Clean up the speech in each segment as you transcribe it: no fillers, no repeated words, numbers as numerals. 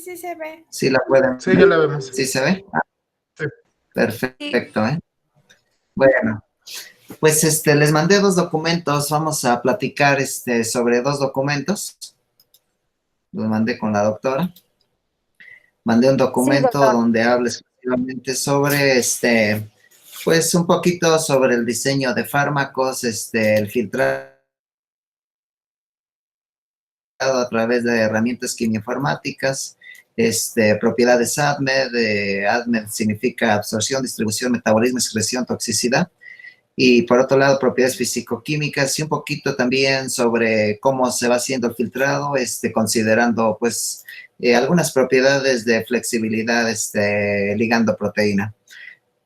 sí se ve. ¿Sí la pueden Sí, ya la vemos. ¿Sí se ve? Sí. Perfecto, ¿eh? Bueno, pues les mandé 2 documentos. Vamos a platicar sobre 2 documentos. Los mandé con la doctora. Mandé un Sí, documento doctor. donde habla exclusivamente sobre pues un poquito sobre el diseño de fármacos, el filtrado a través de herramientas quimioinformáticas, propiedades ADMED. ADMED significa absorción, distribución, metabolismo, excreción, toxicidad. Y por otro lado, propiedades físico-químicas y un poquito también sobre cómo se va haciendo el filtrado, considerando pues algunas propiedades de flexibilidad, ligando proteína.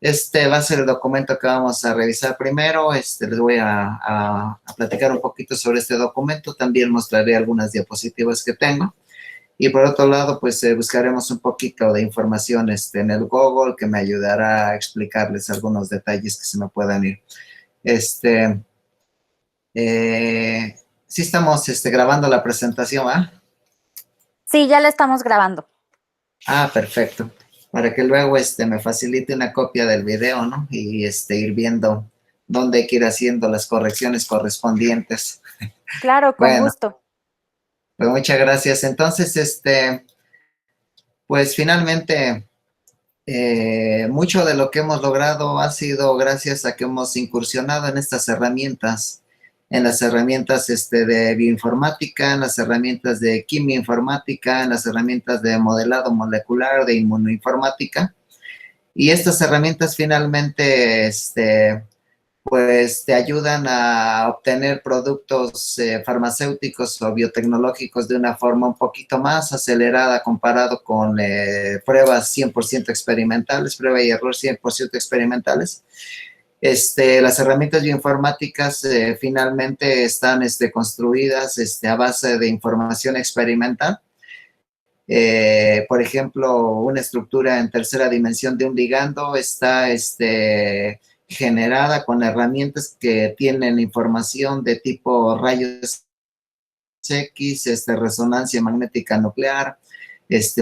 Este va a ser el documento que vamos a revisar primero. Les voy a platicar un poquito sobre este documento. También mostraré algunas diapositivas que tengo. Y por otro lado, pues buscaremos un poquito de información en el Google que me ayudará a explicarles algunos detalles que se me puedan ir. Sí estamos grabando la presentación, ¿ah? Sí, ya la estamos grabando. Ah, perfecto. Para que luego me facilite una copia del video, ¿no? Y ir viendo dónde hay que ir haciendo las correcciones correspondientes. Claro, con Bueno, gusto. pues muchas gracias. Entonces, pues finalmente, mucho de lo que hemos logrado ha sido gracias a que hemos incursionado en estas herramientas, en las herramientas de bioinformática, en las herramientas de quimioinformática, en las herramientas de modelado molecular, de inmunoinformática. Y estas herramientas finalmente, pues te ayudan a obtener productos farmacéuticos o biotecnológicos de una forma un poquito más acelerada comparado con pruebas 100% experimentales, prueba y error 100% experimentales. Las herramientas bioinformáticas finalmente están construidas a base de información experimental. Por ejemplo, una estructura en tercera dimensión de un ligando está generada con herramientas que tienen información de tipo rayos X, resonancia magnética nuclear,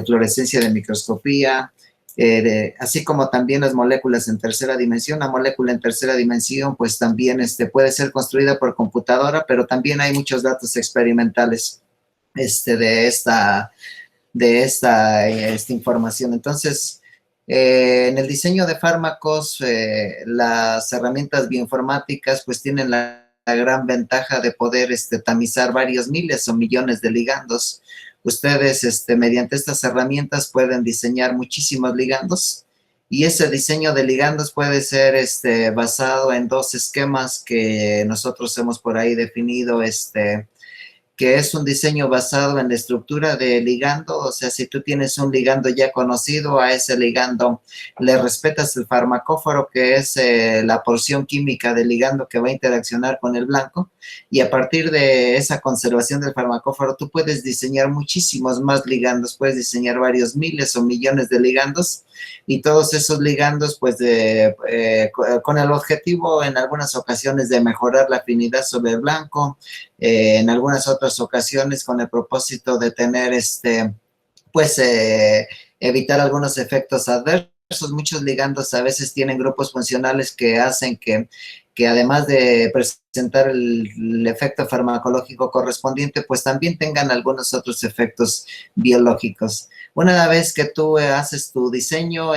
fluorescencia de microscopía, así como también las moléculas en tercera dimensión. Una molécula en tercera dimensión pues también puede ser construida por computadora, pero también hay muchos datos experimentales de esta información. Entonces, en el diseño de fármacos, las herramientas bioinformáticas pues tienen la gran ventaja de poder tamizar varios miles o millones de ligandos. Ustedes mediante estas herramientas pueden diseñar muchísimos ligandos y ese diseño de ligandos puede ser basado en 2 esquemas que nosotros hemos por ahí definido, que es un diseño basado en la estructura de ligando. O sea, si tú tienes un ligando ya conocido, a ese ligando le respetas el farmacóforo, que es la porción química del ligando que va a interaccionar con el blanco, y a partir de esa conservación del farmacóforo, tú puedes diseñar muchísimos más ligandos, puedes diseñar varios miles o millones de ligandos, y todos esos ligandos, pues, con el objetivo en algunas ocasiones de mejorar la afinidad sobre el blanco, en algunas otras ocasiones con el propósito de tener, pues, evitar algunos efectos adversos. Muchos ligandos a veces tienen grupos funcionales que hacen que además de presentar el efecto farmacológico correspondiente, pues también tengan algunos otros efectos biológicos. Una vez que tú haces tu diseño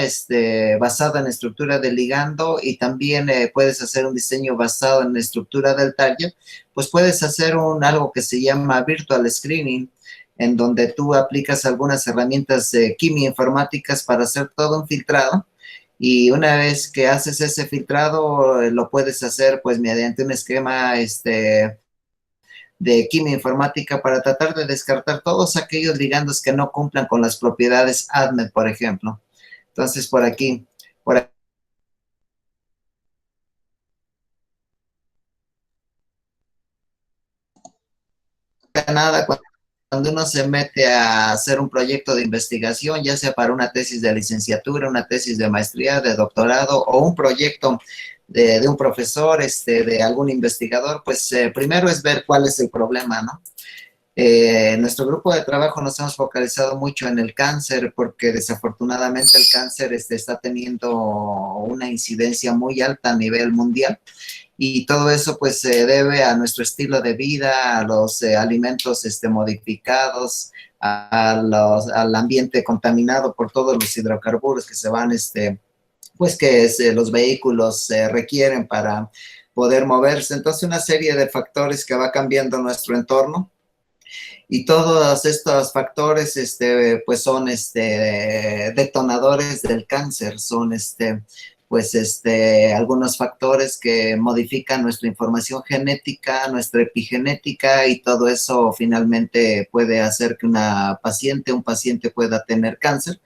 basado en la estructura del ligando y también puedes hacer un diseño basado en la estructura del target, pues puedes hacer algo que se llama virtual screening, en donde tú aplicas algunas herramientas quimioinformáticas para hacer todo un filtrado. Y una vez que haces ese filtrado, lo puedes hacer pues mediante un esquema de quimioinformática para tratar de descartar todos aquellos ligandos que no cumplan con las propiedades ADMED, por ejemplo. Entonces, por aquí nada, cuando uno se mete a hacer un proyecto de investigación, ya sea para una tesis de licenciatura, una tesis de maestría, de doctorado o un proyecto de un profesor, de algún investigador, pues primero es ver cuál es el problema, ¿no? Nuestro grupo de trabajo nos hemos focalizado mucho en el cáncer porque desafortunadamente el cáncer está teniendo una incidencia muy alta a nivel mundial y todo eso pues se debe a nuestro estilo de vida, a los alimentos modificados, al ambiente contaminado por todos los hidrocarburos que se van, pues que los vehículos requieren para poder moverse. Entonces una serie de factores que va cambiando nuestro entorno y todos estos factores, pues son, detonadores del cáncer, son, pues, algunos factores que modifican nuestra información genética, nuestra epigenética y todo eso finalmente puede hacer que un paciente pueda tener cáncer.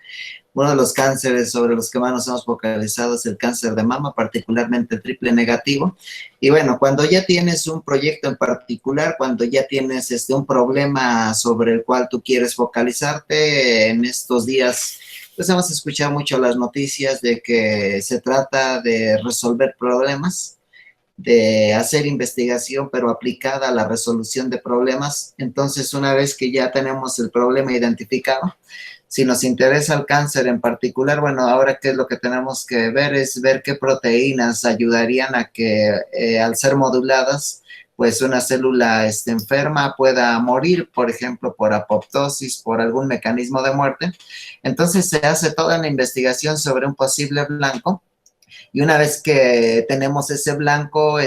Uno de los cánceres sobre los que más nos hemos focalizado es el cáncer de mama, particularmente el triple negativo. Y bueno, cuando ya tienes un proyecto en particular, cuando ya tienes un problema sobre el cual tú quieres focalizarte, en estos días pues hemos escuchado mucho las noticias de que se trata de resolver problemas, de hacer investigación, pero aplicada a la resolución de problemas. Entonces, una vez que ya tenemos el problema identificado, si nos interesa el cáncer en particular, bueno, ahora qué es lo que tenemos que ver es ver qué proteínas ayudarían a que al ser moduladas, pues una célula enferma pueda morir, por ejemplo, por apoptosis, por algún mecanismo de muerte. Entonces se hace toda una investigación sobre un posible blanco y una vez que tenemos ese blanco,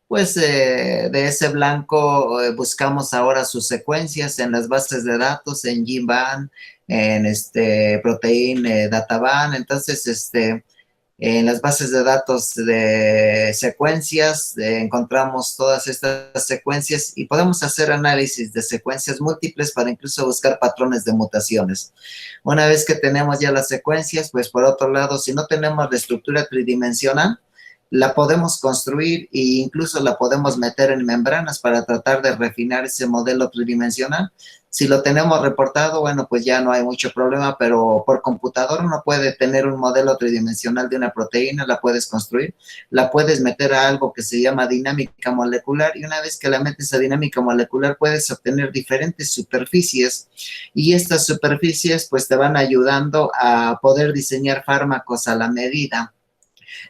pues de ese blanco buscamos ahora sus secuencias en las bases de datos, en GenBank, en Protein Databank. Entonces, en las bases de datos de secuencias encontramos todas estas secuencias y podemos hacer análisis de secuencias múltiples para incluso buscar patrones de mutaciones. Una vez que tenemos ya las secuencias, pues por otro lado, si no tenemos la estructura tridimensional, la podemos construir e incluso la podemos meter en membranas para tratar de refinar ese modelo tridimensional. Si lo tenemos reportado, bueno, pues ya no hay mucho problema, pero por computador uno puede tener un modelo tridimensional de una proteína, la puedes construir, la puedes meter a algo que se llama dinámica molecular y una vez que la metes a dinámica molecular puedes obtener diferentes superficies y estas superficies pues te van ayudando a poder diseñar fármacos a la medida.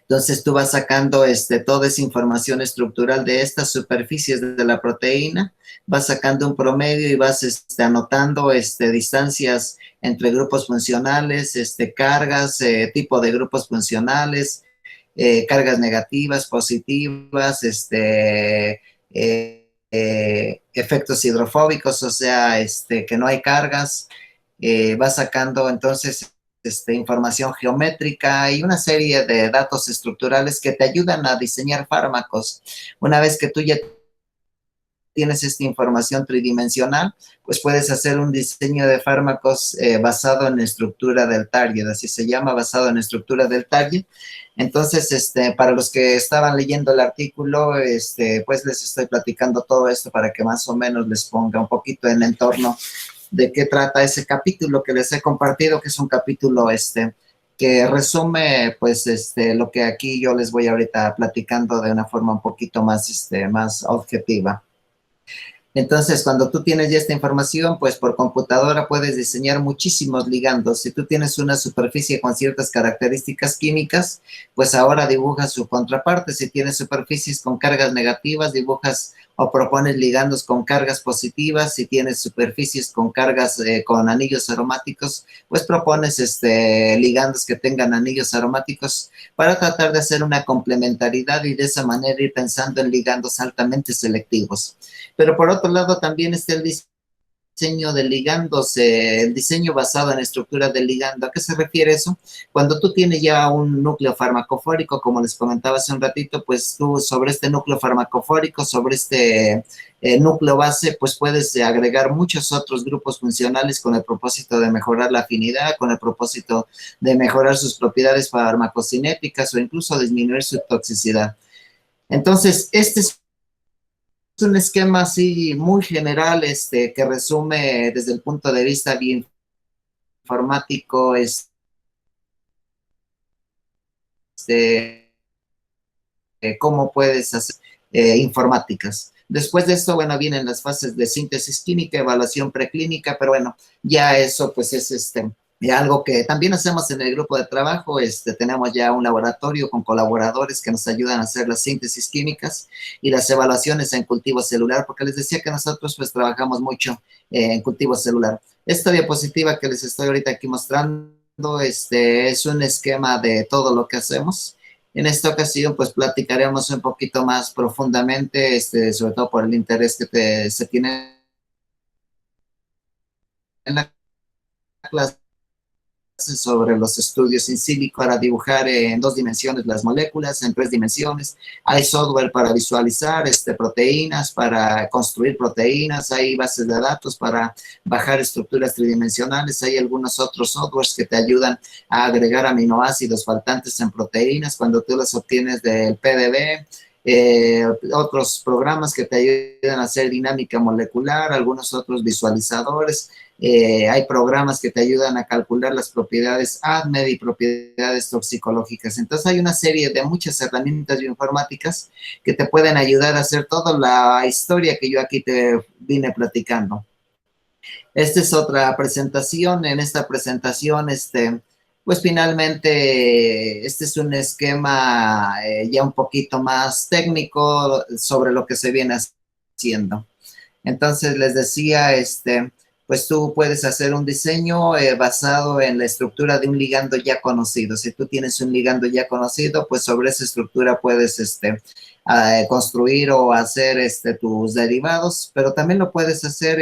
Entonces tú vas sacando toda esa información estructural de estas superficies de la proteína, vas sacando un promedio y vas anotando distancias entre grupos funcionales, cargas, tipo de grupos funcionales, cargas negativas, positivas, efectos hidrofóbicos, o sea, que no hay cargas, vas sacando entonces información geométrica y una serie de datos estructurales que te ayudan a diseñar fármacos. Una vez que tú ya tienes esta información tridimensional, pues puedes hacer un diseño de fármacos basado en la estructura del target, así se llama, basado en la estructura del target. Entonces, para los que estaban leyendo el artículo, pues les estoy platicando todo esto para que más o menos les ponga un poquito en entorno de qué trata ese capítulo que les he compartido, que es un capítulo que resume pues lo que aquí yo les voy ahorita platicando de una forma un poquito más, más objetiva. Entonces, cuando tú tienes ya esta información, pues por computadora puedes diseñar muchísimos ligandos. Si tú tienes una superficie con ciertas características químicas, pues ahora dibujas su contraparte. Si tienes superficies con cargas negativas, dibujas o propones ligandos con cargas positivas. Si tienes superficies con cargas con anillos aromáticos, pues propones ligandos que tengan anillos aromáticos para tratar de hacer una complementariedad y de esa manera ir pensando en ligandos altamente selectivos. Pero por otro lado también está el diseño de ligandos, el diseño basado en estructuras de ligando. ¿A qué se refiere eso? Cuando tú tienes ya un núcleo farmacofórico, como les comentaba hace un ratito, pues tú sobre este núcleo farmacofórico, sobre este núcleo base, pues puedes agregar muchos otros grupos funcionales con el propósito de mejorar la afinidad, con el propósito de mejorar sus propiedades farmacocinéticas o incluso disminuir su toxicidad. Entonces, este es un esquema así muy general, que resume desde el punto de vista bioinformático, cómo puedes hacer informáticas. Después de esto, bueno, vienen las fases de síntesis química, evaluación preclínica, pero bueno, ya eso pues es y algo que también hacemos en el grupo de trabajo. Tenemos ya un laboratorio con colaboradores que nos ayudan a hacer las síntesis químicas y las evaluaciones en cultivo celular, porque les decía que nosotros pues trabajamos mucho en cultivo celular. Esta diapositiva que les estoy ahorita aquí mostrando, es un esquema de todo lo que hacemos. En esta ocasión, pues platicaremos un poquito más profundamente, sobre todo por el interés que se tiene en la clase, sobre los estudios in silico para dibujar en 2 dimensiones las moléculas, en 3 dimensiones. Hay software para visualizar proteínas, para construir proteínas, hay bases de datos para bajar estructuras tridimensionales, hay algunos otros softwares que te ayudan a agregar aminoácidos faltantes en proteínas cuando tú las obtienes del PDB. Otros programas que te ayudan a hacer dinámica molecular, algunos otros visualizadores. Hay programas que te ayudan a calcular las propiedades ADMED y propiedades toxicológicas. Entonces hay una serie de muchas herramientas bioinformáticas que te pueden ayudar a hacer toda la historia que yo aquí te vine platicando. Esta es otra presentación. En esta presentación, pues finalmente este es un esquema ya un poquito más técnico sobre lo que se viene haciendo. Entonces les decía, pues tú puedes hacer un diseño basado en la estructura de un ligando ya conocido. Si tú tienes un ligando ya conocido, pues sobre esa estructura puedes construir o hacer tus derivados, pero también lo puedes hacer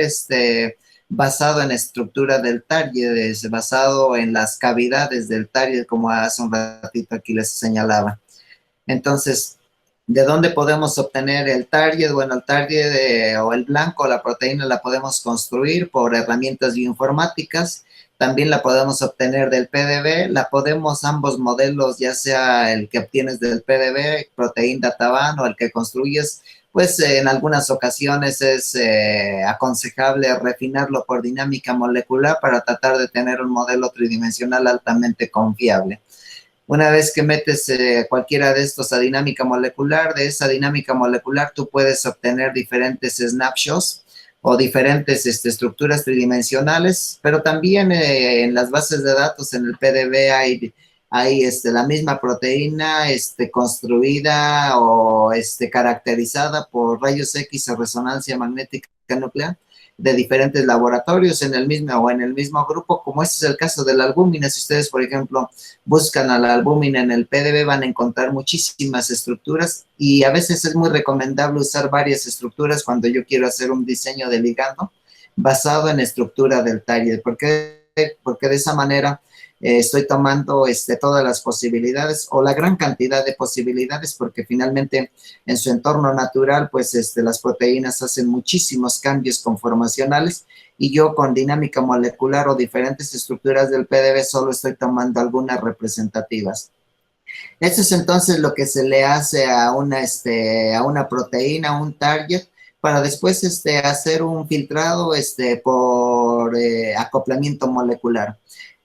basado en la estructura del target, basado en las cavidades del target, como hace un ratito aquí les señalaba. Entonces, ¿de dónde podemos obtener el target? Bueno, el target o el blanco, la proteína, la podemos construir por herramientas bioinformáticas. También la podemos obtener del PDB. Ambos modelos, ya sea el que obtienes del PDB, Protein Databank, o el que construyes, pues en algunas ocasiones es aconsejable refinarlo por dinámica molecular para tratar de tener un modelo tridimensional altamente confiable. Una vez que metes cualquiera de estos a dinámica molecular, de esa dinámica molecular tú puedes obtener diferentes snapshots o diferentes estructuras tridimensionales, pero también en las bases de datos, en el PDB, hay la misma proteína construida o caracterizada por rayos X o resonancia magnética nuclear de diferentes laboratorios en el mismo grupo, como este es el caso de la albúmina. Si ustedes, por ejemplo, buscan a la albúmina en el PDB, van a encontrar muchísimas estructuras, y a veces es muy recomendable usar varias estructuras cuando yo quiero hacer un diseño de ligando basado en estructura del target. Porque de esa manera estoy tomando todas las posibilidades o la gran cantidad de posibilidades, porque finalmente en su entorno natural, pues las proteínas hacen muchísimos cambios conformacionales, y yo con dinámica molecular o diferentes estructuras del PDB solo estoy tomando algunas representativas. Esto es entonces lo que se le hace a una proteína, a un target, para después hacer un filtrado por acoplamiento molecular.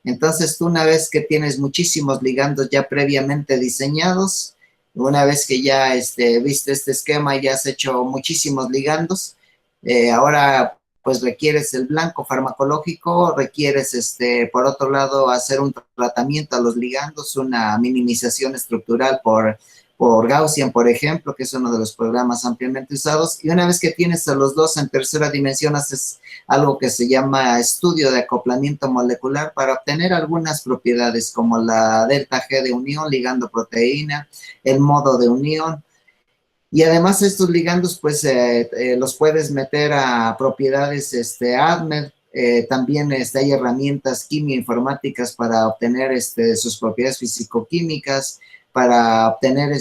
Entonces, tú una vez que tienes muchísimos ligandos ya previamente diseñados, una vez que ya viste este esquema y ya has hecho muchísimos ligandos, ahora pues requieres el blanco farmacológico, requieres por otro lado hacer un tratamiento a los ligandos, una minimización estructural por Gaussian, por ejemplo, que es uno de los programas ampliamente usados. Y una vez que tienes a los dos en tercera dimensión, haces algo que se llama estudio de acoplamiento molecular para obtener algunas propiedades como la delta G de unión, ligando proteína, el modo de unión. Y además estos ligandos, pues, los puedes meter a propiedades ADMED. También hay herramientas quimioinformáticas para obtener sus propiedades fisicoquímicas, para obtener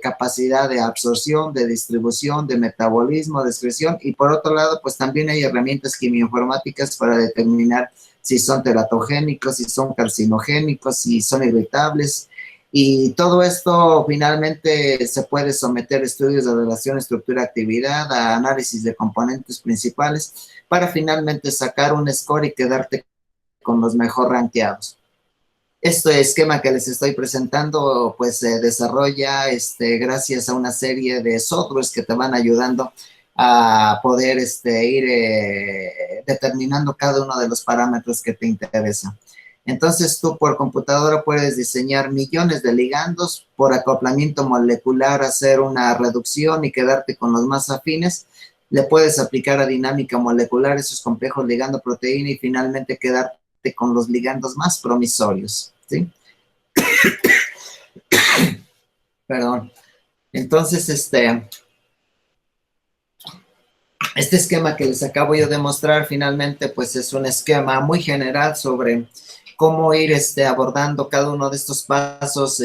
capacidad de absorción, de distribución, de metabolismo, de excreción. Y por otro lado, pues también hay herramientas quimioinformáticas para determinar si son teratogénicos, si son carcinogénicos, si son irritables. Y todo esto finalmente se puede someter a estudios de relación estructura-actividad, a análisis de componentes principales, para finalmente sacar un score y quedarte con los mejor rankeados. Este esquema que les estoy presentando, pues se desarrolla gracias a una serie de softwares que te van ayudando a poder ir determinando cada uno de los parámetros que te interesan. Entonces tú por computadora puedes diseñar millones de ligandos, por acoplamiento molecular hacer una reducción y quedarte con los más afines. Le puedes aplicar a dinámica molecular esos complejos ligando-proteína y finalmente quedarte con los ligandos más promisorios, ¿sí? Perdón. Entonces, este esquema que les acabo yo de mostrar finalmente pues es un esquema muy general sobre cómo ir abordando cada uno de estos pasos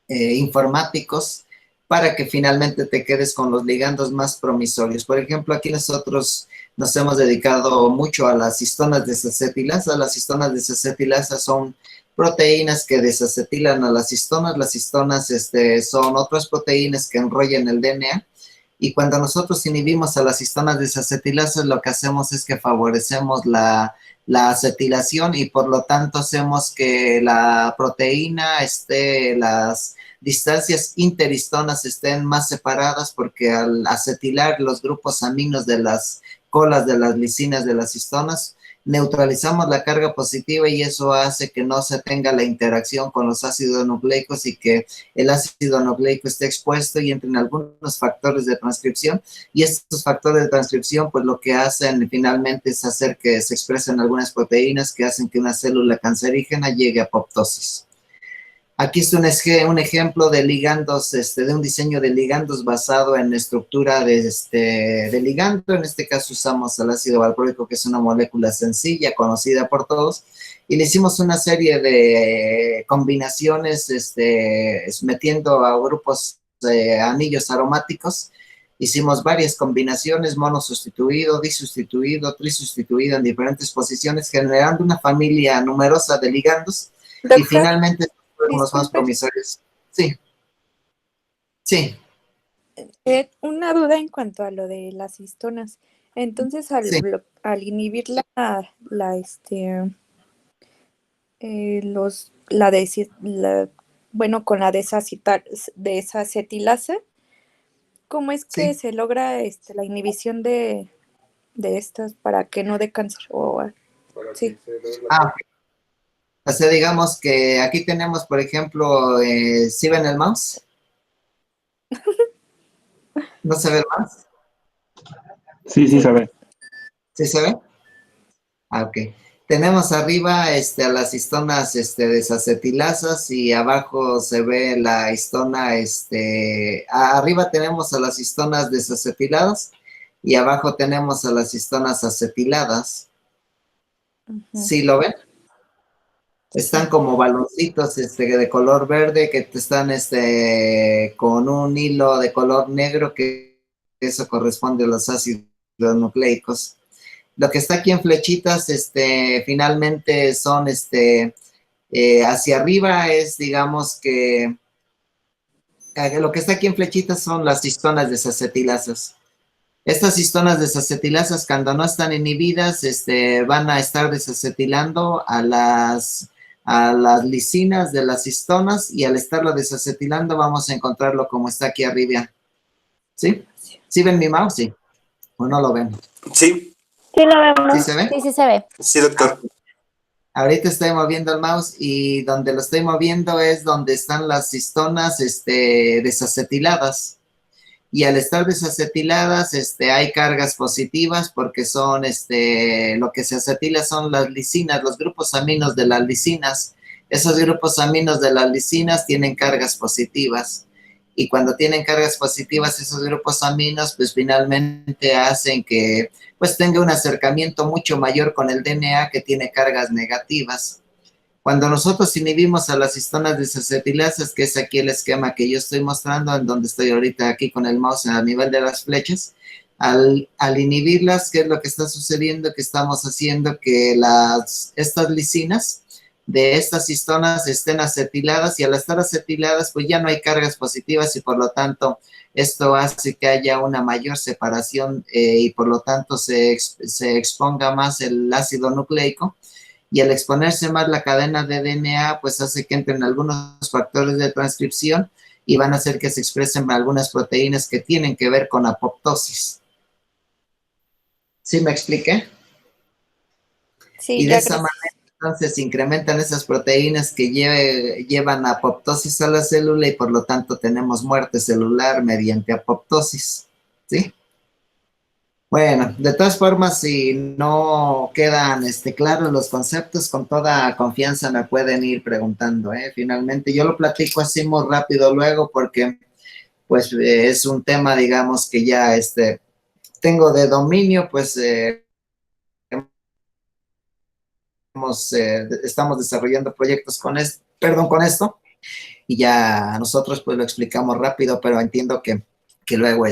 informáticos para que finalmente te quedes con los ligandos más promisorios. Por ejemplo, aquí nosotros nos hemos dedicado mucho a las histonas desacetilasa. Las histonas desacetilasa son proteínas que desacetilan a las histonas. Las histonas son otras proteínas que enrollan el DNA. Y cuando nosotros inhibimos a las histonas desacetilasas, lo que hacemos es que favorecemos la acetilación y por lo tanto hacemos que la proteína las distancias interhistonas estén más separadas porque al acetilar los grupos aminos de las colas de las lisinas de las histonas, neutralizamos la carga positiva y eso hace que no se tenga la interacción con los ácidos nucleicos y que el ácido nucleico esté expuesto y entren algunos factores de transcripción. Y estos factores de transcripción, pues lo que hacen finalmente es hacer que se expresen algunas proteínas que hacen que una célula cancerígena llegue a apoptosis. Aquí es un ejemplo de ligandos, de un diseño de ligandos basado en estructura de ligando. En este caso usamos el ácido valproico, que es una molécula sencilla, conocida por todos, y le hicimos una serie de combinaciones, metiendo a grupos de anillos aromáticos. Hicimos varias combinaciones, monosustituido, disustituido, trisustituido en diferentes posiciones, generando una familia numerosa de ligandos. Doctor, y finalmente los más disculpe, promisorios. Sí, sí, una duda en cuanto a lo de las histonas. Entonces, sí. al inhibir bueno, con la desacetilasa, ¿cómo es que Sí. se logra la inhibición de estas para que no dé cáncer? Sí. O sea, digamos que aquí tenemos, por ejemplo, ¿sí ven el mouse? ¿No se ve el mouse? Sí, sí, Sí. se ve. ¿Sí se ve? Ok. Tenemos arriba a las histonas desacetilasas y abajo se ve la histona, arriba tenemos a las histonas desacetiladas y abajo tenemos a las histonas acetiladas. ¿Sí lo ven? Están como baloncitos de color verde que están con un hilo de color negro que eso corresponde a los ácidos nucleicos. Lo que está aquí en flechitas finalmente son hacia arriba es digamos que lo que está aquí en flechitas son las histonas desacetilasas. Estas histonas desacetilasas cuando no están inhibidas van a estar desacetilando a las lisinas de las histonas y al estarlo desacetilando vamos a encontrarlo como está aquí arriba. ¿Sí? ¿Sí ven mi mouse? Sí. ¿O no lo ven? Sí, Sí, lo vemos. ¿Sí se ve? Sí, sí se ve. sí, doctor. Ahorita estoy moviendo el mouse y donde lo estoy moviendo es donde están las histonas desacetiladas. Y al estar desacetiladas, hay cargas positivas porque son, lo que se acetila son las lisinas, los grupos aminos de las lisinas. Esos grupos aminos de las lisinas tienen cargas positivas. Y cuando tienen cargas positivas, esos grupos aminos, pues finalmente hacen que, pues tenga un acercamiento mucho mayor con el DNA que tiene cargas negativas. Cuando nosotros inhibimos a las histonas desacetilasas, que es aquí el esquema que yo estoy mostrando, en donde estoy ahorita aquí con el mouse a nivel de las flechas, al inhibirlas, ¿qué es lo que está sucediendo? Que estamos haciendo que estas lisinas de estas histonas estén acetiladas y al estar acetiladas, pues ya no hay cargas positivas y por lo tanto esto hace que haya una mayor separación y por lo tanto se exponga más el ácido nucleico. Y al exponerse más la cadena de DNA, pues hace que entren algunos factores de transcripción y van a hacer que se expresen algunas proteínas que tienen que ver con apoptosis. ¿Sí me expliqué? Sí, Y de ya esa gracias. manera, entonces, se incrementan esas proteínas que llevan a apoptosis a la célula y por lo tanto tenemos muerte celular mediante apoptosis, ¿sí? Bueno, de todas formas, si no quedan claros los conceptos, con toda confianza me pueden ir preguntando, ¿eh? Finalmente, yo lo platico así muy rápido luego porque, pues, es un tema, digamos, que ya tengo de dominio, pues, estamos desarrollando proyectos con esto, y ya nosotros, pues, lo explicamos rápido, pero entiendo que luego,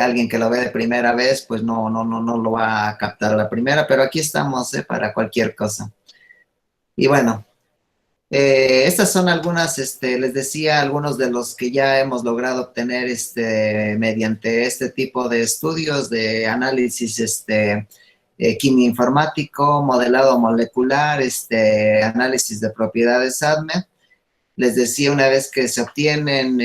alguien que lo ve de primera vez, pues no lo va a captar a la primera, pero aquí estamos, para cualquier cosa. Y bueno, estas son algunas, les decía, algunos de los que ya hemos logrado obtener mediante este tipo de estudios de análisis quimioinformático, modelado molecular, análisis de propiedades ADME. Les decía, una vez que se obtienen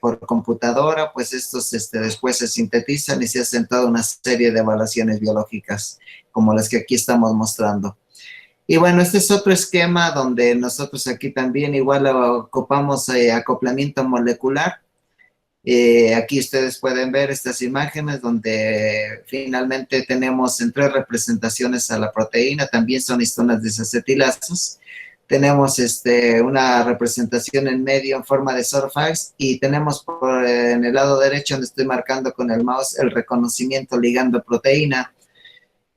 por computadora, pues estos después se sintetizan y se hacen toda una serie de evaluaciones biológicas, como las que aquí estamos mostrando. Y bueno, este es otro esquema donde nosotros aquí también igual ocupamos acoplamiento molecular. Aquí ustedes pueden ver estas imágenes donde finalmente tenemos en 3 representaciones a la proteína, también son histonas desacetilasas. Tenemos una representación en medio en forma de surface y tenemos en el lado derecho, donde estoy marcando con el mouse, el reconocimiento ligando proteína.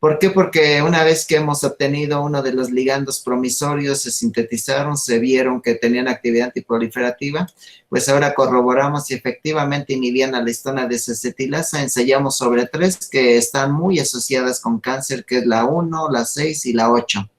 ¿Por qué? Porque una vez que hemos obtenido uno de los ligandos promisorios, se sintetizaron, se vieron que tenían actividad antiproliferativa, pues ahora corroboramos si efectivamente inhibían a la histona desacetilasa. Ensayamos sobre 3 que están muy asociadas con cáncer, que es la 1, la 6 y la 8,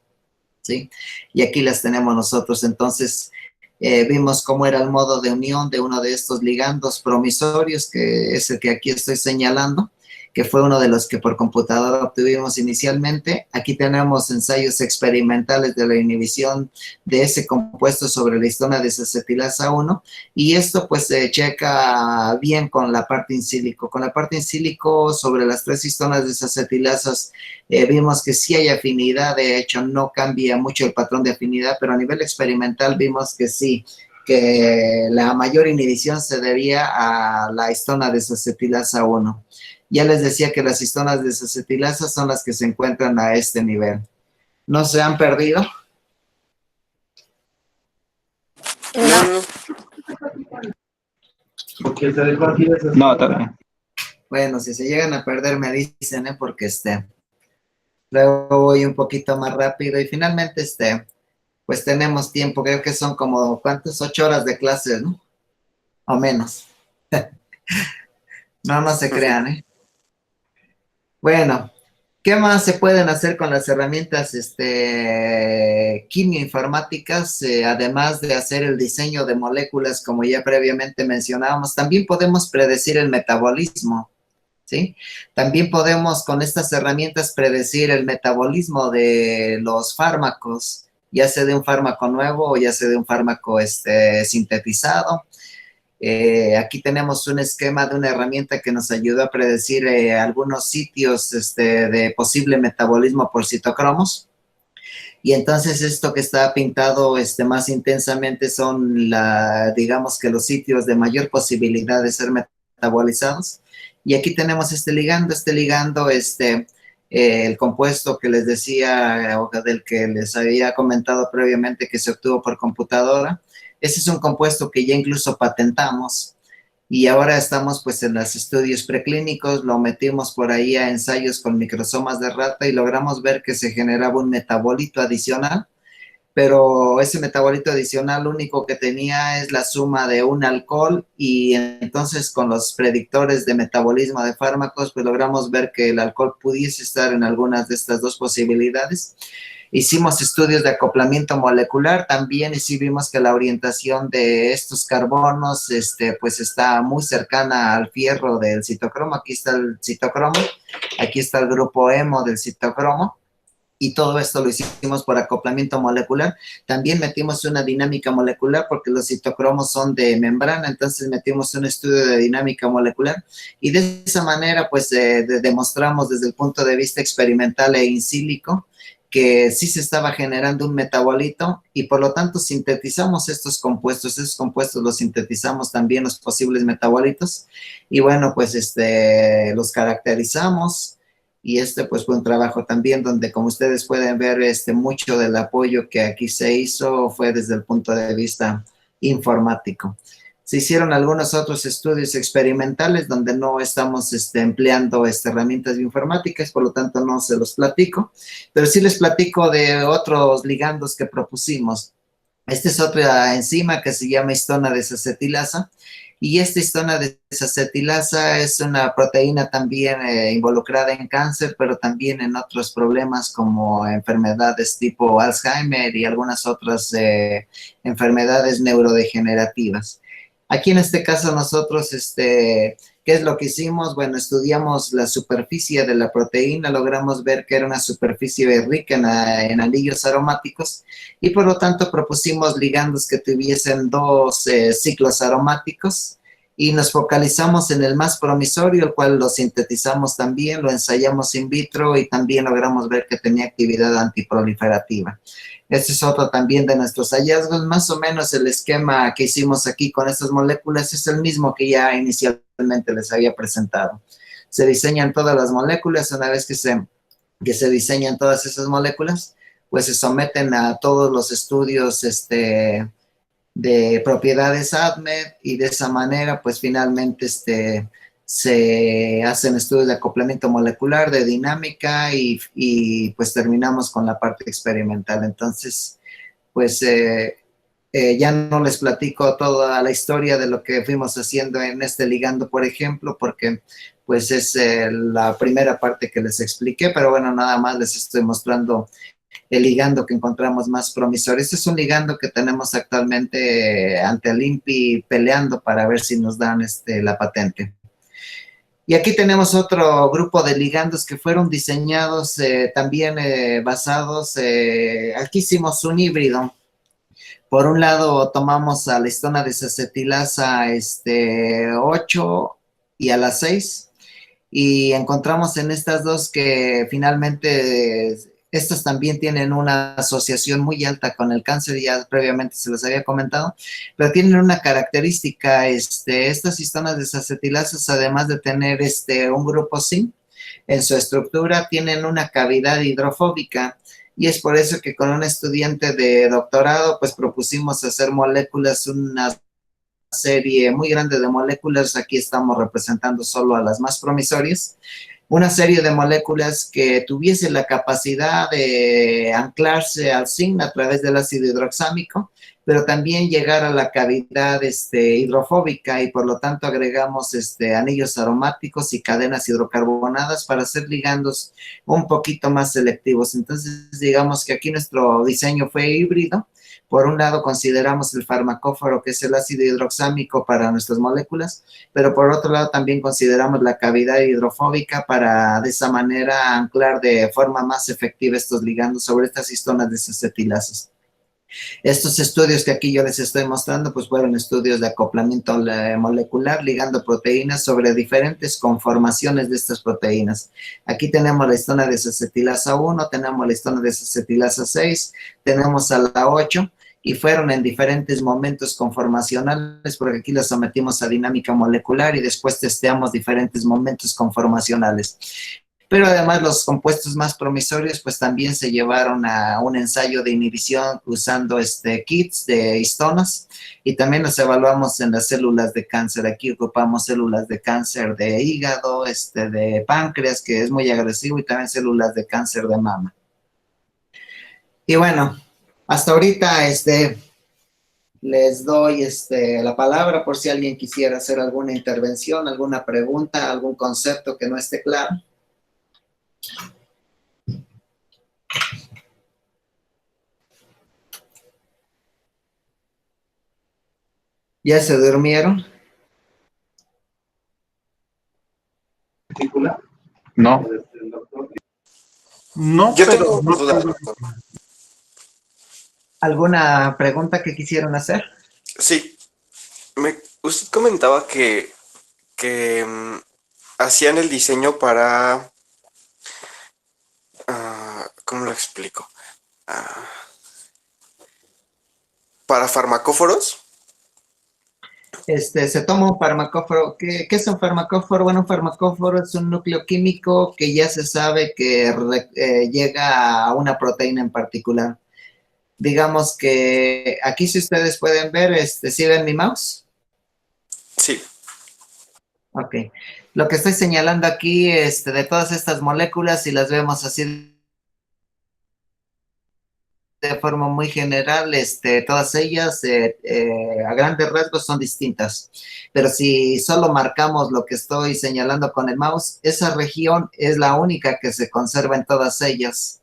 ¿sí? Y aquí las tenemos nosotros. Entonces, vimos cómo era el modo de unión de uno de estos ligandos promisorios, que es el que aquí estoy señalando, que fue uno de los que por computadora obtuvimos inicialmente. Aquí tenemos ensayos experimentales de la inhibición de ese compuesto sobre la histona desacetilasa 1, y esto pues se checa bien con la parte in silico. Con la parte in silico sobre las 3 histonas desacetilasas vimos que sí hay afinidad, de hecho no cambia mucho el patrón de afinidad, pero a nivel experimental vimos que sí, que la mayor inhibición se debía a la histona desacetilasa 1. Ya les decía que las histonas desacetilasas son las que se encuentran a este nivel. ¿No se han perdido? No. No, también. Bueno, si se llegan a perder me dicen, porque luego voy un poquito más rápido y finalmente pues tenemos tiempo, creo que son como, ¿cuántas? 8 horas de clases, ¿no? O menos. No se crean, Bueno, ¿qué más se pueden hacer con las herramientas quimioinformáticas? Además de hacer el diseño de moléculas, como ya previamente mencionábamos, también podemos predecir el metabolismo, ¿sí? También podemos con estas herramientas predecir el metabolismo de los fármacos, ya sea de un fármaco nuevo o ya sea de un fármaco sintetizado. Aquí tenemos un esquema de una herramienta que nos ayuda a predecir algunos sitios de posible metabolismo por citocromos. Y entonces esto que está pintado más intensamente son, digamos que los sitios de mayor posibilidad de ser metabolizados. Y aquí tenemos este ligando, el compuesto que les decía, o del que les había comentado previamente que se obtuvo por computadora. Ese es un compuesto que ya incluso patentamos y ahora estamos pues en los estudios preclínicos, lo metimos por ahí a ensayos con microsomas de rata y logramos ver que se generaba un metabolito adicional, pero ese metabolito adicional lo único que tenía es la suma de un alcohol, y entonces con los predictores de metabolismo de fármacos pues logramos ver que el alcohol pudiese estar en algunas de estas dos posibilidades. Hicimos estudios de acoplamiento molecular también y sí vimos que la orientación de estos carbonos pues está muy cercana al fierro del citocromo. Aquí está el citocromo, aquí está el grupo hemo del citocromo. y todo esto lo hicimos por acoplamiento molecular. También metimos una dinámica molecular porque los citocromos son de membrana, entonces metimos un estudio de dinámica molecular y de esa manera pues demostramos desde el punto de vista experimental e in silico que sí se estaba generando un metabolito y por lo tanto sintetizamos estos compuestos los sintetizamos también los posibles metabolitos y bueno, pues los caracterizamos y pues fue un trabajo también donde como ustedes pueden ver mucho del apoyo que aquí se hizo fue desde el punto de vista informático. Se hicieron algunos otros estudios experimentales donde no estamos empleando herramientas bioinformáticas, por lo tanto no se los platico, pero sí les platico de otros ligandos que propusimos. Esta es otra enzima que se llama histona desacetilasa y esta histona desacetilasa es una proteína también involucrada en cáncer, pero también en otros problemas como enfermedades tipo Alzheimer y algunas otras enfermedades neurodegenerativas. Aquí en este caso nosotros, ¿qué es lo que hicimos? Bueno, estudiamos la superficie de la proteína, logramos ver que era una superficie rica en anillos aromáticos y por lo tanto propusimos ligandos que tuviesen 2 ciclos aromáticos y nos focalizamos en el más promisorio, el cual lo sintetizamos también, lo ensayamos in vitro y también logramos ver que tenía actividad antiproliferativa. Este es otro también de nuestros hallazgos. Más o menos el esquema que hicimos aquí con estas moléculas es el mismo que ya inicialmente les había presentado. Se diseñan todas las moléculas. Una vez que se diseñan todas esas moléculas, pues se someten a todos los estudios de propiedades ADMED y de esa manera, pues finalmente se hacen estudios de acoplamiento molecular, de dinámica y pues terminamos con la parte experimental. Entonces, pues ya no les platico toda la historia de lo que fuimos haciendo en este ligando, por ejemplo, porque pues es la primera parte que les expliqué, pero bueno, nada más les estoy mostrando el ligando que encontramos más promisorio. Este es un ligando que tenemos actualmente ante el INPI peleando para ver si nos dan la patente. Y aquí tenemos otro grupo de ligandos que fueron diseñados también basados, aquí hicimos un híbrido. Por un lado tomamos a la histona desacetilasa 8 y a la 6 y encontramos en estas dos que finalmente estas también tienen una asociación muy alta con el cáncer, ya previamente se los había comentado, pero tienen una característica, estas histonas desacetilasas, además de tener un grupo zinc en su estructura, tienen una cavidad hidrofóbica, y es por eso que con un estudiante de doctorado, pues propusimos hacer moléculas, una serie muy grande de moléculas, aquí estamos representando solo a las más promisorias, una serie de moléculas que tuviese la capacidad de anclarse al zinc a través del ácido hidroxámico, pero también llegar a la cavidad hidrofóbica y por lo tanto agregamos anillos aromáticos y cadenas hidrocarbonadas para hacer ligandos un poquito más selectivos. Entonces, digamos que aquí nuestro diseño fue híbrido. Por un lado, consideramos el farmacóforo, que es el ácido hidroxámico para nuestras moléculas, pero por otro lado también consideramos la cavidad hidrofóbica para de esa manera anclar de forma más efectiva estos ligandos sobre estas histonas desacetilasas. Estos estudios que aquí yo les estoy mostrando, pues fueron estudios de acoplamiento molecular, ligando proteínas sobre diferentes conformaciones de estas proteínas. Aquí tenemos la histona desacetilasa 1, tenemos la histona desacetilasa 6, tenemos a la 8, y fueron en diferentes momentos conformacionales, porque aquí los sometimos a dinámica molecular y después testeamos diferentes momentos conformacionales. Pero además los compuestos más promisorios pues también se llevaron a un ensayo de inhibición usando kits de histonas y también los evaluamos en las células de cáncer. Aquí ocupamos células de cáncer de hígado, de páncreas, que es muy agresivo, y también células de cáncer de mama. Y bueno, hasta ahorita les doy la palabra por si alguien quisiera hacer alguna intervención, alguna pregunta, algún concepto que no esté claro. ¿Ya se durmieron? No. No, Yo pero tengo una no duda, tengo- doctor. ¿Alguna pregunta que quisieran hacer? Sí, usted comentaba que hacían el diseño para... ¿cómo lo explico? Ah, para farmacóforos. Se toma un farmacóforo. ¿Qué es un farmacóforo? Bueno, un farmacóforo es un núcleo químico que ya se sabe que llega a una proteína en particular. Digamos que aquí, si ustedes pueden ver, ¿sí ven mi mouse? Sí, Ok. Lo que estoy señalando aquí, de todas estas moléculas, si las vemos así de forma muy general, todas ellas a grandes rasgos son distintas. Pero si solo marcamos lo que estoy señalando con el mouse, esa región es la única que se conserva en todas ellas,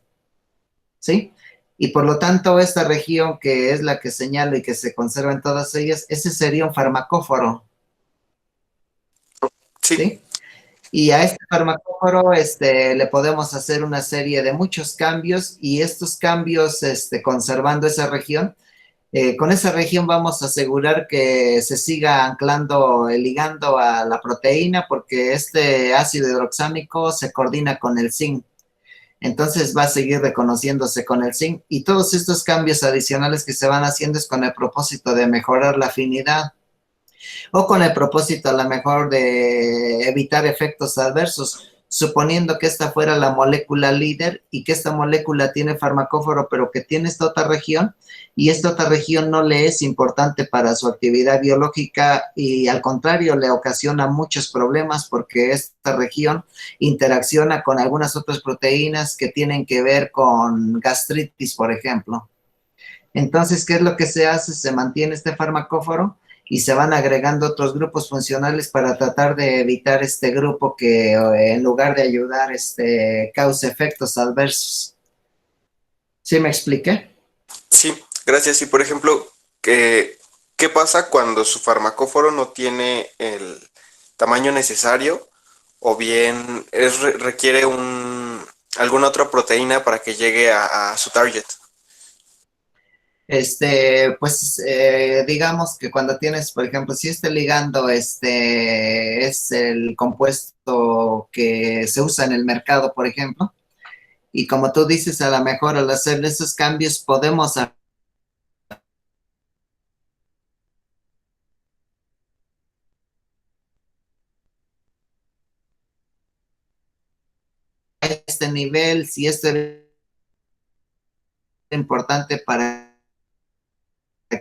¿sí? Y por lo tanto, esta región que es la que señalo y que se conserva en todas ellas, ese sería un farmacóforo, sí, ¿sí? Y a este farmacóforo le podemos hacer una serie de muchos cambios y estos cambios, conservando esa región, con esa región vamos a asegurar que se siga anclando el ligando a la proteína porque este ácido hidroxámico se coordina con el zinc. Entonces va a seguir reconociéndose con el zinc y todos estos cambios adicionales que se van haciendo es con el propósito de mejorar la afinidad o con el propósito a lo mejor de evitar efectos adversos, suponiendo que esta fuera la molécula líder y que esta molécula tiene farmacóforo, pero que tiene esta otra región y esta otra región no le es importante para su actividad biológica y al contrario le ocasiona muchos problemas porque esta región interacciona con algunas otras proteínas que tienen que ver con gastritis, por ejemplo. Entonces, ¿qué es lo que se hace? Se mantiene este farmacóforo y se van agregando otros grupos funcionales para tratar de evitar este grupo que en lugar de ayudar, cause efectos adversos. ¿Sí me expliqué? sí, gracias. Y por ejemplo, ¿qué pasa cuando su farmacóforo no tiene el tamaño necesario o bien requiere alguna otra proteína para que llegue a su target? Pues digamos que cuando tienes, por ejemplo, si este ligando es el compuesto que se usa en el mercado, por ejemplo, y como tú dices, a lo mejor al hacer esos cambios podemos este nivel, si esto es importante para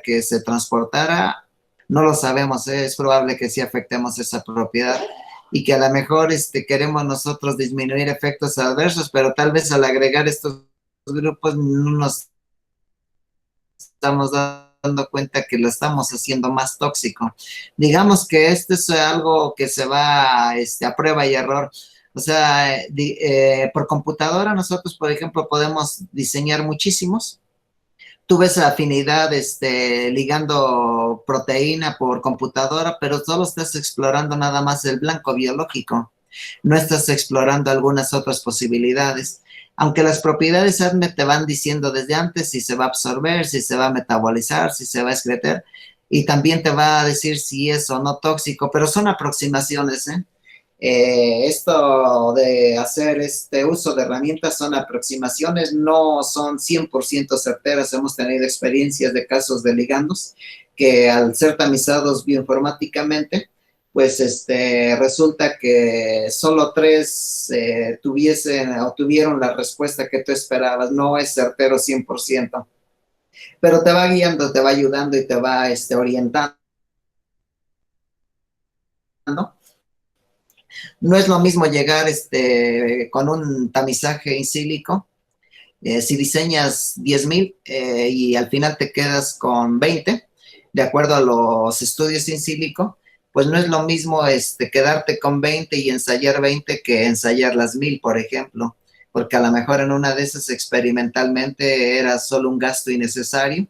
que se transportara, no lo sabemos, ¿eh? Es probable que sí afectemos esa propiedad y que a lo mejor queremos nosotros disminuir efectos adversos, pero tal vez al agregar estos grupos no nos estamos dando cuenta que lo estamos haciendo más tóxico. Digamos que esto es algo que se va a prueba y error. O sea, por computadora nosotros, por ejemplo, podemos diseñar muchísimos. Tú ves afinidad ligando proteína por computadora, pero solo estás explorando nada más el blanco biológico. No estás explorando algunas otras posibilidades. Aunque las propiedades ADME te van diciendo desde antes si se va a absorber, si se va a metabolizar, si se va a excretar, y también te va a decir si es o no tóxico, pero son aproximaciones, ¿eh? Esto de hacer este uso de herramientas son aproximaciones, no son 100% certeras. Hemos tenido experiencias de casos de ligandos que al ser tamizados bioinformáticamente, pues resulta que solo 3 tuviesen o tuvieron la respuesta que tú esperabas. No es certero 100%, pero te va guiando, te va ayudando y te va orientando. No es lo mismo llegar con un tamizaje in sílico. Si diseñas 10,000 y al final te quedas con 20, de acuerdo a los estudios in sílico, pues no es lo mismo quedarte con 20 y ensayar 20 que ensayar las 1,000, por ejemplo, porque a lo mejor en una de esas experimentalmente era solo un gasto innecesario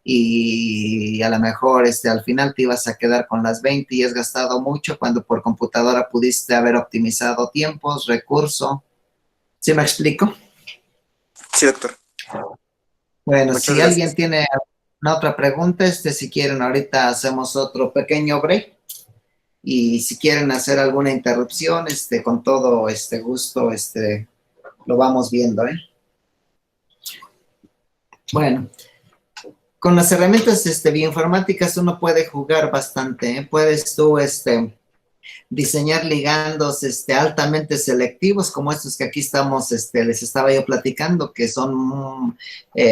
y a lo mejor al final te ibas a quedar con las 20 y has gastado mucho cuando por computadora pudiste haber optimizado tiempos, recurso. ¿Sí me explico? Sí, doctor. Bueno, Muchas si gracias. alguien tiene una otra pregunta, si quieren, ahorita hacemos otro pequeño break. Y si quieren hacer alguna interrupción, con todo gusto, lo vamos viendo, ¿eh? Bueno, con las herramientas bioinformáticas uno puede jugar bastante, ¿eh? Puedes tú diseñar ligandos altamente selectivos, como estos que aquí estamos, les estaba yo platicando, que son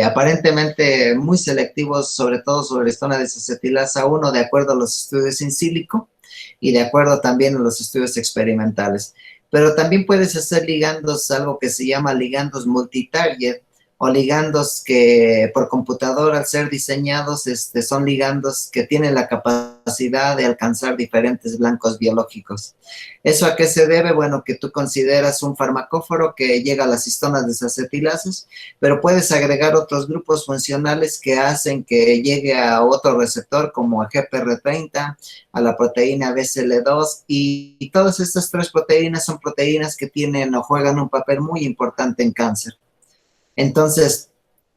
aparentemente muy selectivos, sobre todo sobre esta desacetilasa 1, de acuerdo a los estudios in silico y de acuerdo también a los estudios experimentales. Pero también puedes hacer ligandos, algo que se llama ligandos multitarget, o ligandos que por computadora, al ser diseñados, son ligandos que tienen la capacidad de alcanzar diferentes blancos biológicos. ¿Eso a qué se debe? Bueno, que tú consideras un farmacóforo que llega a las histonas desacetilasas, pero puedes agregar otros grupos funcionales que hacen que llegue a otro receptor como a GPR30, a la proteína BCL2, y todas estas tres proteínas son proteínas que tienen o juegan un papel muy importante en cáncer. Entonces,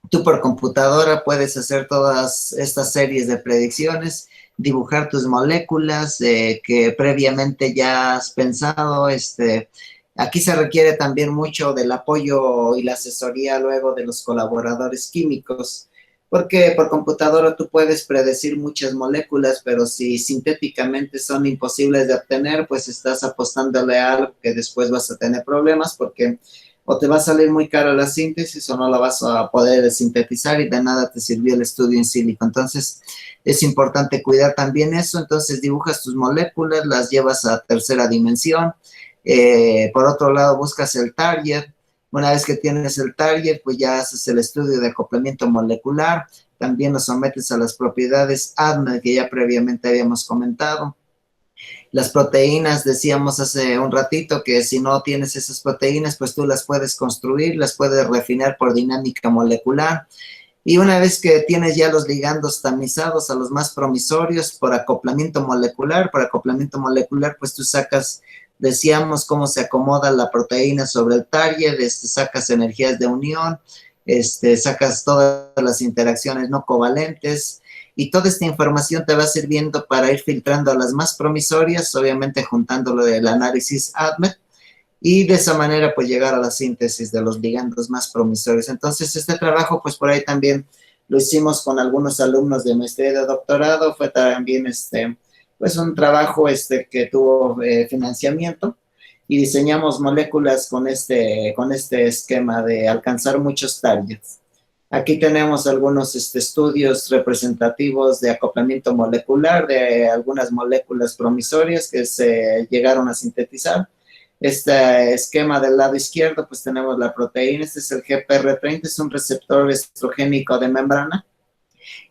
tú por computadora puedes hacer todas estas series de predicciones, dibujar tus moléculas que previamente ya has pensado. Aquí se requiere también mucho del apoyo y la asesoría luego de los colaboradores químicos, porque por computadora tú puedes predecir muchas moléculas, pero si sintéticamente son imposibles de obtener, pues estás apostándole a algo que después vas a tener problemas, porque o te va a salir muy cara la síntesis o no la vas a poder sintetizar y de nada te sirvió el estudio in silico. Entonces, es importante cuidar también eso. Entonces, dibujas tus moléculas, las llevas a tercera dimensión. Por otro lado, buscas el target. Una vez que tienes el target, pues ya haces el estudio de acoplamiento molecular. También lo sometes a las propiedades ADMET que ya previamente habíamos comentado. Las proteínas, decíamos hace un ratito que si no tienes esas proteínas, pues tú las puedes construir, las puedes refinar por dinámica molecular. Y una vez que tienes ya los ligandos tamizados a los más promisorios por acoplamiento molecular, pues tú sacas, decíamos, cómo se acomoda la proteína sobre el target, sacas energías de unión, sacas todas las interacciones no covalentes, y toda esta información te va sirviendo para ir filtrando a las más promisorias, obviamente juntándolo del análisis ADMET, y de esa manera pues llegar a la síntesis de los ligandos más promisorios. Entonces este trabajo pues por ahí también lo hicimos con algunos alumnos de maestría y de doctorado, fue también pues un trabajo que tuvo financiamiento, y diseñamos moléculas con este esquema de alcanzar muchos targets. Aquí tenemos algunos estudios representativos de acoplamiento molecular de algunas moléculas promisorias que se llegaron a sintetizar. Este esquema del lado izquierdo, pues tenemos la proteína, este es el GPR30, es un receptor estrogénico de membrana,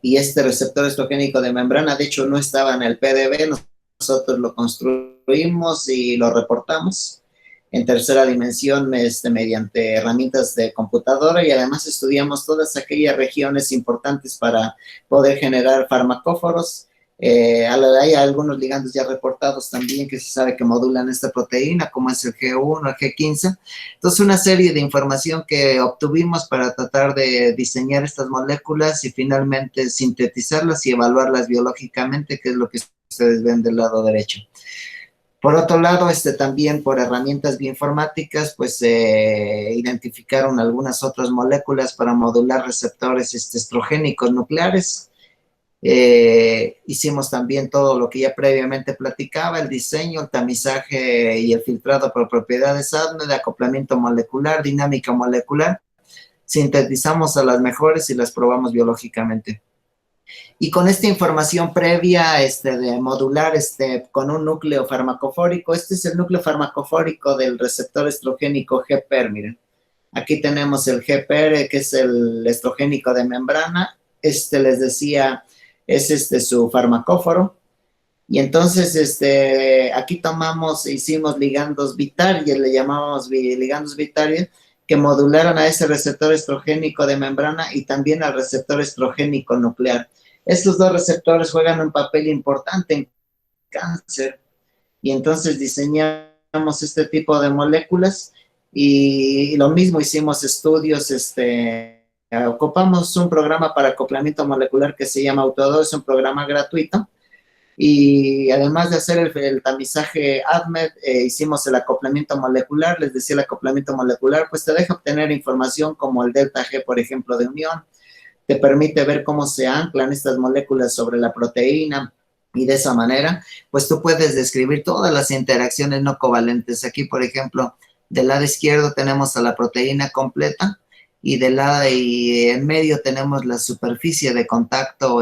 y este receptor estrogénico de membrana, de hecho, no estaba en el PDB, nosotros lo construimos y lo reportamos en tercera dimensión mediante herramientas de computadora, y además estudiamos todas aquellas regiones importantes para poder generar farmacóforos. Hay algunos ligandos ya reportados también que se sabe que modulan esta proteína, como es el G1, el G15. Entonces, una serie de información que obtuvimos para tratar de diseñar estas moléculas y finalmente sintetizarlas y evaluarlas biológicamente, que es lo que ustedes ven del lado derecho. Por otro lado, también por herramientas bioinformáticas, pues se identificaron algunas otras moléculas para modular receptores estrogénicos nucleares. Hicimos también todo lo que ya previamente platicaba, el diseño, el tamizaje y el filtrado por propiedades ADMET, de acoplamiento molecular, dinámica molecular. Sintetizamos a las mejores y las probamos biológicamente. Y con esta información previa de modular con un núcleo farmacofórico, este es el núcleo farmacofórico del receptor estrogénico GPR, miren. Aquí tenemos el GPR, que es el estrogénico de membrana. Les decía, es su farmacóforo. Y entonces, aquí hicimos ligandos bitarget, le llamamos ligandos bitarget, que modularon a ese receptor estrogénico de membrana y también al receptor estrogénico nuclear. Estos dos receptores juegan un papel importante en cáncer, y entonces diseñamos este tipo de moléculas Y lo mismo hicimos estudios, ocupamos un programa para acoplamiento molecular que se llama Autodo, es un programa gratuito. Y además de hacer el tamizaje ADMET, hicimos el acoplamiento molecular. Les decía, el acoplamiento molecular pues te deja obtener información como el delta G, por ejemplo, de unión. Te permite ver cómo se anclan estas moléculas sobre la proteína, y de esa manera pues tú puedes describir todas las interacciones no covalentes. Aquí, por ejemplo, del lado izquierdo tenemos a la proteína completa, y y en medio tenemos la superficie de contacto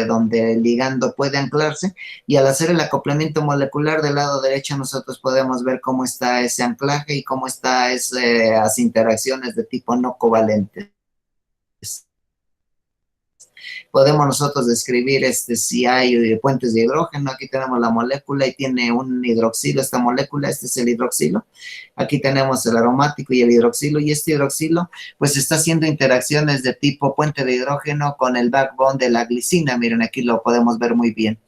donde el ligando puede anclarse, y al hacer el acoplamiento molecular del lado derecho nosotros podemos ver cómo está ese anclaje y cómo están esas interacciones de tipo no covalentes. Podemos nosotros describir si hay puentes de hidrógeno. Aquí tenemos la molécula y tiene un hidroxilo, esta molécula, este es el hidroxilo. Aquí tenemos el aromático y el hidroxilo, y este hidroxilo pues está haciendo interacciones de tipo puente de hidrógeno con el backbone de la glicina. Miren, aquí lo podemos ver muy bien,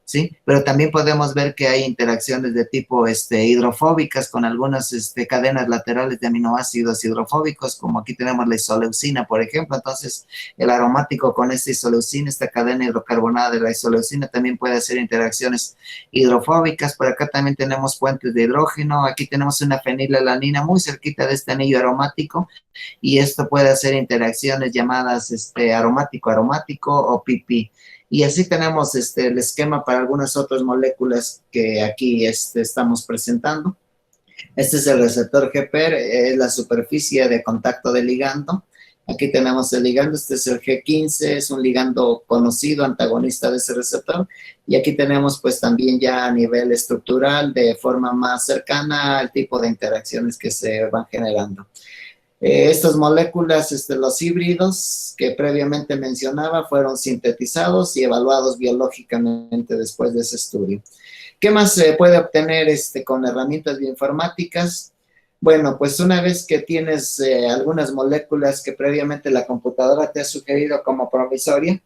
¿sí? Pero también podemos ver que hay interacciones de tipo hidrofóbicas con algunas cadenas laterales de aminoácidos hidrofóbicos, como aquí tenemos la isoleucina, por ejemplo. Entonces, el aromático con esta isoleucina, esta cadena hidrocarbonada de la isoleucina, también puede hacer interacciones hidrofóbicas. Por acá también tenemos puentes de hidrógeno. Aquí tenemos una fenilalanina muy cerquita de este anillo aromático, y esto puede hacer interacciones llamadas aromático-aromático o PP. Y así tenemos el esquema para algunas otras moléculas que aquí estamos presentando. Este es el receptor GPER, es la superficie de contacto del ligando. Aquí tenemos el ligando, este es el G15, es un ligando conocido, antagonista de ese receptor. Y aquí tenemos pues también ya a nivel estructural, de forma más cercana, el tipo de interacciones que se van generando. Estas moléculas, los híbridos que previamente mencionaba, fueron sintetizados y evaluados biológicamente después de ese estudio. ¿Qué más se puede obtener con herramientas bioinformáticas? Bueno, pues una vez que tienes algunas moléculas que previamente la computadora te ha sugerido como promisoria,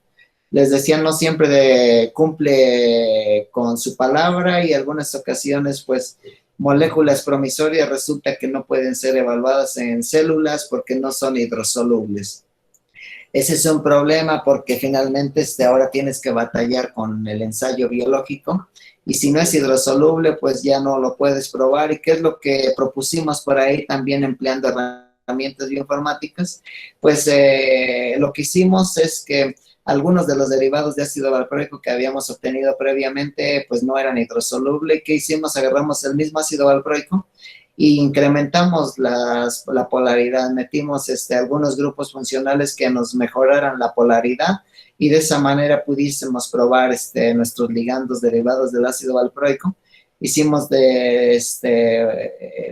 les decía, no siempre cumple con su palabra, y algunas ocasiones pues moléculas promisorias resulta que no pueden ser evaluadas en células porque no son hidrosolubles. Ese es un problema porque finalmente ahora tienes que batallar con el ensayo biológico, y si no es hidrosoluble pues ya no lo puedes probar. ¿Y qué es lo que propusimos por ahí también empleando herramientas bioinformáticas? Pues lo que hicimos es que algunos de los derivados de ácido valproico que habíamos obtenido previamente pues no eran hidrosolubles. ¿Qué hicimos? Agarramos el mismo ácido valproico y incrementamos la polaridad, metimos algunos grupos funcionales que nos mejoraran la polaridad, y de esa manera pudiésemos probar nuestros ligandos derivados del ácido valproico. Hicimos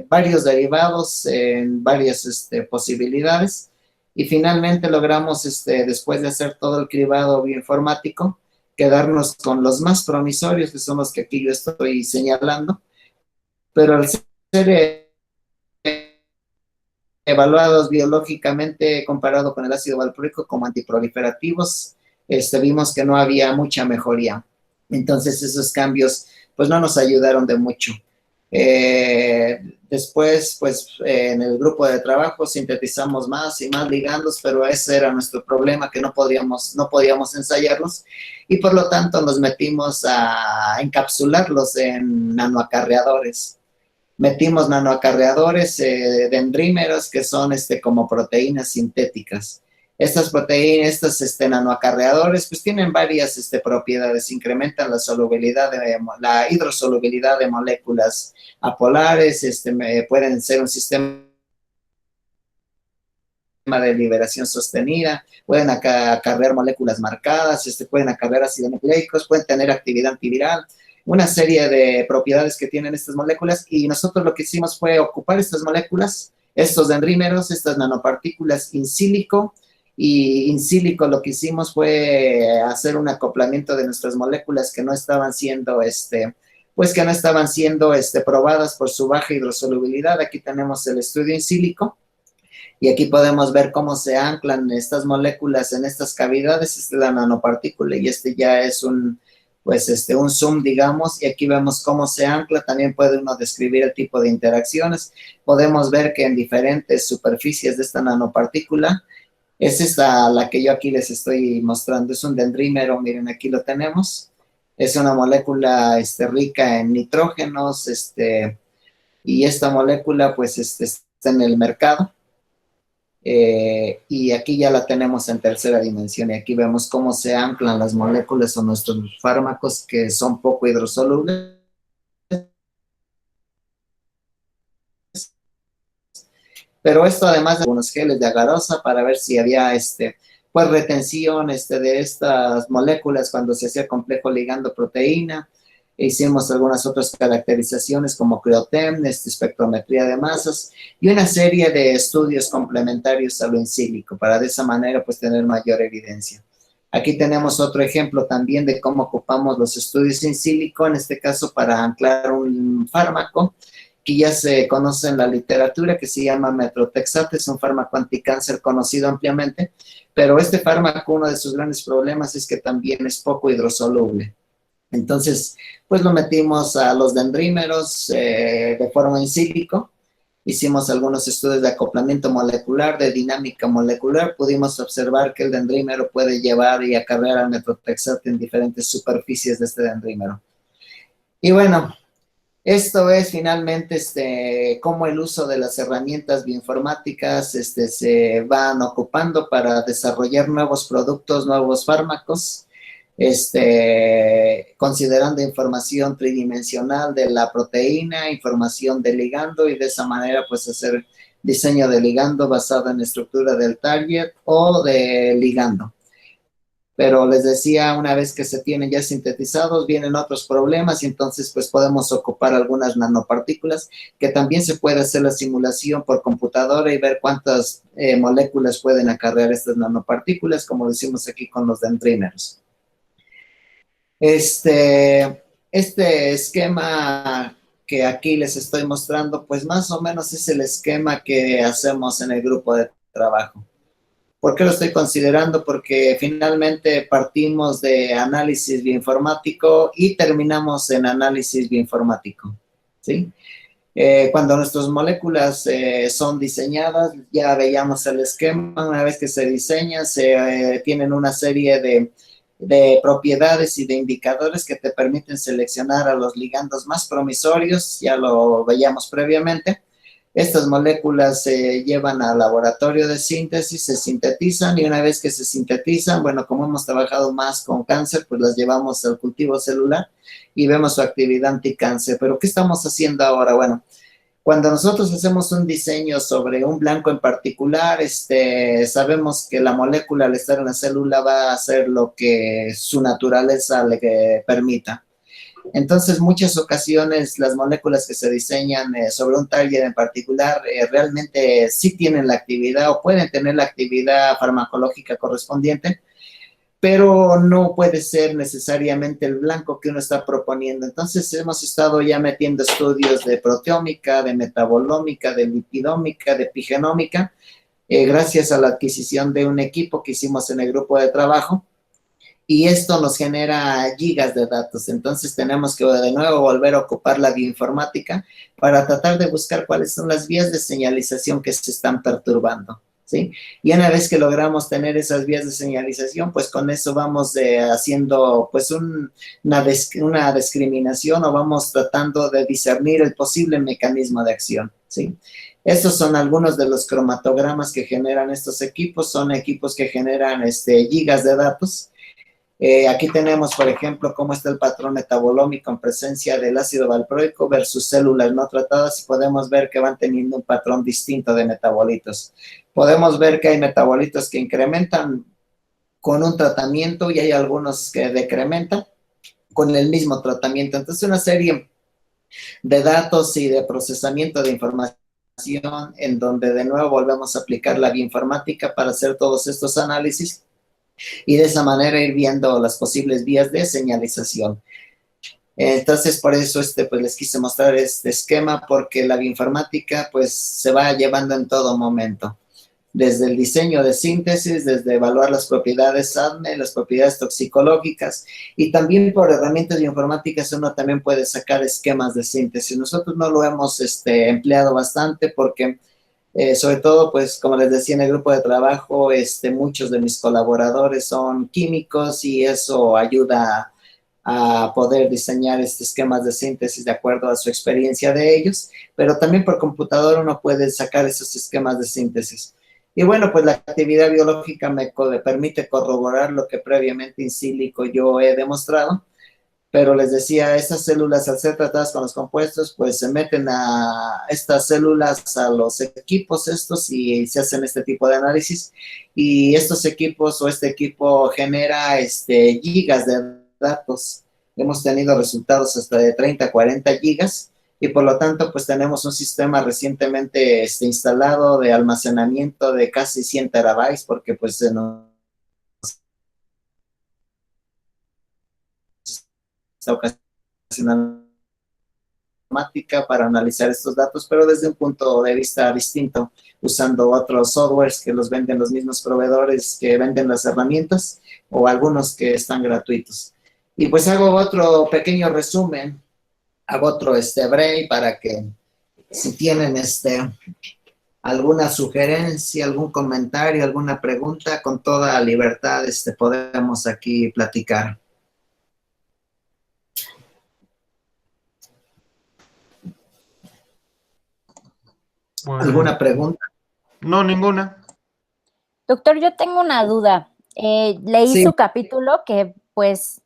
varios derivados en varias posibilidades, y finalmente logramos, después de hacer todo el cribado bioinformático, quedarnos con los más promisorios, que son los que aquí yo estoy señalando, pero al ser evaluados biológicamente comparado con el ácido valproico como antiproliferativos, vimos que no había mucha mejoría. Entonces esos cambios pues no nos ayudaron de mucho. Después, pues, en el grupo de trabajo sintetizamos más y más ligandos, pero ese era nuestro problema, que no podíamos ensayarlos, y por lo tanto nos metimos a encapsularlos en nanoacarreadores. Metimos nanoacarreadores dendrímeros, que son como proteínas sintéticas. Estas proteínas, estos nanoacarreadores, pues tienen varias propiedades. Incrementan la hidrosolubilidad de moléculas apolares, pueden ser un sistema de liberación sostenida, pueden acarrear moléculas marcadas, pueden acarrear ácidos nucleicos, pueden tener actividad antiviral, una serie de propiedades que tienen estas moléculas. Y nosotros lo que hicimos fue ocupar estas moléculas, estos dendrímeros, estas nanopartículas in silico, y in silico lo que hicimos fue hacer un acoplamiento de nuestras moléculas que no estaban siendo probadas por su baja hidrosolubilidad. Aquí tenemos el estudio in silico, y aquí podemos ver cómo se anclan estas moléculas en estas cavidades. Esta es la nanopartícula, y ya es un pues un zoom, digamos, y aquí vemos cómo se ancla. También puede uno describir el tipo de interacciones. Podemos ver que en diferentes superficies de esta nanopartícula, es esta la que yo aquí les estoy mostrando, es un dendrímero, miren, aquí lo tenemos. Es una molécula rica en nitrógenos, y esta molécula pues está en el mercado. Y aquí ya la tenemos en tercera dimensión, y aquí vemos cómo se anclan las moléculas o nuestros fármacos que son poco hidrosolubles. Pero esto además de algunos geles de agarosa para ver si había pues retención de estas moléculas cuando se hacía complejo ligando proteína. Hicimos algunas otras caracterizaciones como CRIOTEM, espectrometría de masas y una serie de estudios complementarios a lo in silico para de esa manera pues tener mayor evidencia. Aquí tenemos otro ejemplo también de cómo ocupamos los estudios in silico, en este caso para anclar un fármaco que ya se conoce en la literatura, que se llama Metrotexate, es un fármaco anticáncer conocido ampliamente, pero este fármaco, uno de sus grandes problemas es que también es poco hidrosoluble. Entonces, pues lo metimos a los dendrímeros de forma in silico, hicimos algunos estudios de acoplamiento molecular, de dinámica molecular, pudimos observar que el dendrímero puede llevar y acarrear al metrotexate en diferentes superficies de este dendrímero. Y bueno, esto es finalmente cómo el uso de las herramientas bioinformáticas se van ocupando para desarrollar nuevos productos, nuevos fármacos, considerando información tridimensional de la proteína, información de ligando, y de esa manera pues hacer diseño de ligando basado en la estructura del target o de ligando. Pero les decía, una vez que se tienen ya sintetizados, vienen otros problemas y entonces pues podemos ocupar algunas nanopartículas, que también se puede hacer la simulación por computadora y ver cuántas moléculas pueden acarrear estas nanopartículas, como decimos aquí con los dendrímeros. Este esquema que aquí les estoy mostrando, pues más o menos es el esquema que hacemos en el grupo de trabajo. ¿Por qué lo estoy considerando? Porque finalmente partimos de análisis bioinformático y terminamos en análisis bioinformático, ¿sí? Cuando nuestras moléculas son diseñadas, ya veíamos el esquema. Una vez que se diseñan, tienen una serie de propiedades y de indicadores que te permiten seleccionar a los ligandos más promisorios, ya lo veíamos previamente. Estas moléculas se llevan al laboratorio de síntesis, se sintetizan, y una vez que se sintetizan, bueno, como hemos trabajado más con cáncer, pues las llevamos al cultivo celular y vemos su actividad anticáncer. ¿Pero qué estamos haciendo ahora? Bueno, cuando nosotros hacemos un diseño sobre un blanco en particular, sabemos que la molécula al estar en la célula va a hacer lo que su naturaleza le permita. Entonces, muchas ocasiones las moléculas que se diseñan sobre un target en particular realmente sí tienen la actividad o pueden tener la actividad farmacológica correspondiente, pero no puede ser necesariamente el blanco que uno está proponiendo. Entonces, hemos estado ya metiendo estudios de proteómica, de metabolómica, de lipidómica, de epigenómica, gracias a la adquisición de un equipo que hicimos en el grupo de trabajo. Y esto nos genera gigas de datos. Entonces tenemos que de nuevo volver a ocupar la bioinformática para tratar de buscar cuáles son las vías de señalización que se están perturbando, ¿sí? Y una vez que logramos tener esas vías de señalización, pues con eso vamos haciendo pues una discriminación, o vamos tratando de discernir el posible mecanismo de acción, ¿sí? Estos son algunos de los cromatogramas que generan estos equipos. Son equipos que generan gigas de datos. Aquí tenemos, por ejemplo, cómo está el patrón metabolómico en presencia del ácido valproico versus células no tratadas, y podemos ver que van teniendo un patrón distinto de metabolitos. Podemos ver que hay metabolitos que incrementan con un tratamiento y hay algunos que decrementan con el mismo tratamiento. Entonces, una serie de datos y de procesamiento de información en donde de nuevo volvemos a aplicar la bioinformática para hacer todos estos análisis y de esa manera ir viendo las posibles vías de señalización. Entonces, por eso pues les quise mostrar este esquema, porque la bioinformática pues se va llevando en todo momento. desde el diseño de síntesis, desde evaluar las propiedades ADME, las propiedades toxicológicas, y también por herramientas bioinformáticas uno también puede sacar esquemas de síntesis. Nosotros no lo hemos empleado bastante porque, sobre todo, pues como les decía en el grupo de trabajo, muchos de mis colaboradores son químicos y eso ayuda a poder diseñar esquemas de síntesis de acuerdo a su experiencia de ellos, pero también por computadora uno puede sacar esos esquemas de síntesis. Y bueno, pues la actividad biológica me permite corroborar lo que previamente in silico yo he demostrado, pero les decía, estas células al ser tratadas con los compuestos, pues se meten a estas células a los equipos estos y se hacen este tipo de análisis, y estos equipos o este equipo genera gigas de datos. Hemos tenido resultados hasta de 30, 40 gigas, y por lo tanto, pues tenemos un sistema recientemente instalado de almacenamiento de casi 100 terabytes, porque pues se nos está ocasionando para analizar estos datos, pero desde un punto de vista distinto, usando otros softwares que los venden los mismos proveedores que venden las herramientas, o algunos que están gratuitos. Y pues hago otro pequeño resumen, hago otro break para que si tienen alguna sugerencia, algún comentario, alguna pregunta, con toda libertad podemos aquí platicar. Bueno, ¿Alguna pregunta? no, ninguna. Doctor, yo tengo una duda. Leí Sí. su capítulo que, pues,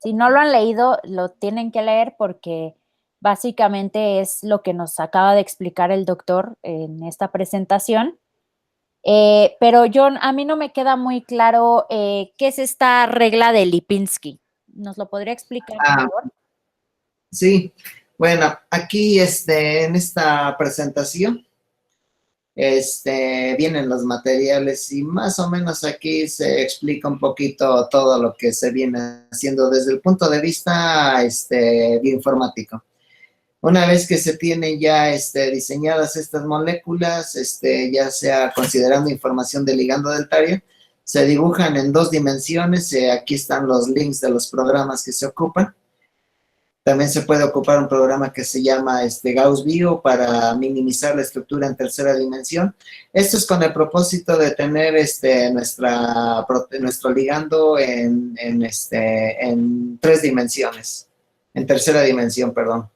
si no lo han leído, lo tienen que leer porque básicamente es lo que nos acaba de explicar el doctor en esta presentación. Pero a mí no me queda muy claro qué es esta regla de Lipinski. ¿Nos lo podría explicar, por favor? Sí. Bueno, aquí en esta presentación vienen los materiales y más o menos aquí se explica un poquito todo lo que se viene haciendo desde el punto de vista bioinformático. Una vez que se tienen ya diseñadas estas moléculas, ya sea considerando información de ligando deltario, se dibujan en 2 dimensiones. Aquí están los links de los programas que se ocupan. También se puede ocupar un programa que se llama Gauss Bio para minimizar la estructura en tercera dimensión. Esto es con el propósito de tener nuestro ligando en 3 dimensiones, en tercera dimensión, perdón.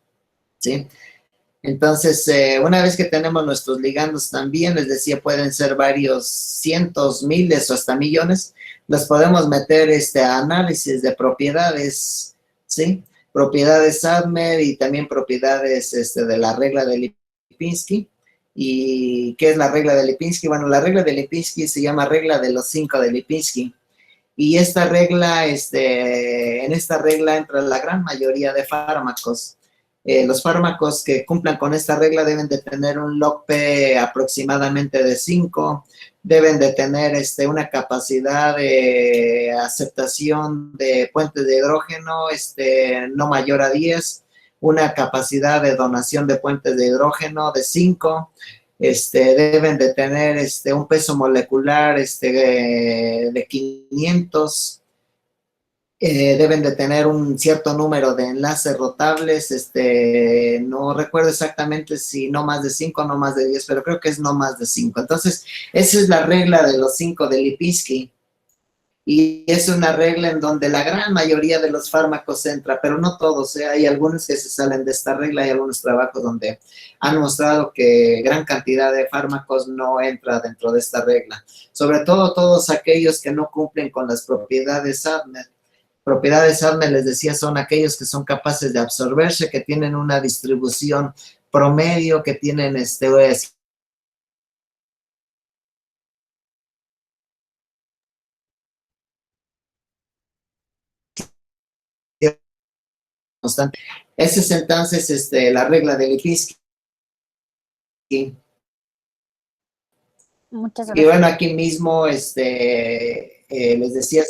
¿Sí? Entonces, una vez que tenemos nuestros ligandos también, les decía, pueden ser varios cientos, miles o hasta millones, los podemos meter a análisis de propiedades, ¿sí? Propiedades ADME y también propiedades de la regla de Lipinski. ¿Y qué es la regla de Lipinski? Bueno, la regla de Lipinski se llama regla de los 5 de Lipinski. Y esta regla, en esta regla entra la gran mayoría de fármacos. Los fármacos que cumplan con esta regla deben de tener un log-P aproximadamente de 5, deben de tener una capacidad de aceptación de puentes de hidrógeno no mayor a 10, una capacidad de donación de puentes de hidrógeno de 5, deben de tener un peso molecular de 500, deben de tener un cierto número de enlaces rotables, no recuerdo exactamente si no más de 5 o no más de 10, pero creo que es no más de 5. Entonces, esa es la regla de los 5 de Lipinski, y es una regla en donde la gran mayoría de los fármacos entra, pero no todos, hay algunos que se salen de esta regla, hay algunos trabajos donde han mostrado que gran cantidad de fármacos no entra dentro de esta regla, sobre todo todos aquellos que no cumplen con las propiedades ADME. Propiedades ADME, les decía, son aquellos que son capaces de absorberse, que tienen una distribución promedio, que tienen constante. Esa es entonces la regla de Lipinski. Muchas Y gracias. bueno, aquí mismo les decía,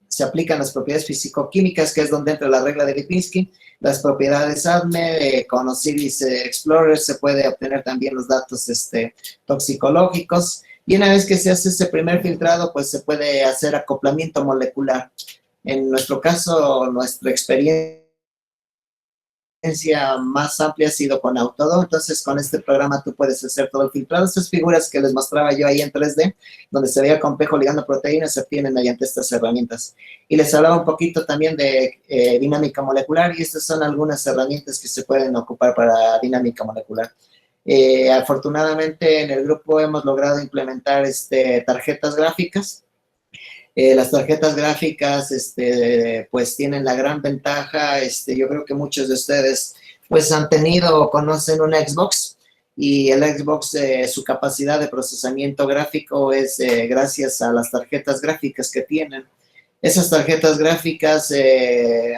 se aplican las propiedades físico-químicas, que es donde entra la regla de Lipinski, las propiedades ADME, con Osiris Explorer se puede obtener también los datos toxicológicos, Y una vez que se hace ese primer filtrado, pues se puede hacer acoplamiento molecular. En nuestro caso, nuestra experiencia más amplia ha sido con Autodo. Entonces, con este programa tú puedes hacer todo el filtrado. Estas figuras que les mostraba yo ahí en 3D, donde se veía complejo ligando proteínas, se obtienen mediante estas herramientas. Y les hablaba un poquito también de dinámica molecular, y estas son algunas herramientas que se pueden ocupar para dinámica molecular. Afortunadamente, en el grupo hemos logrado implementar tarjetas gráficas. Las tarjetas gráficas, pues tienen la gran ventaja, yo creo que muchos de ustedes, pues han tenido o conocen una Xbox, y el Xbox, su capacidad de procesamiento gráfico es gracias a las tarjetas gráficas que tienen. Esas tarjetas gráficas,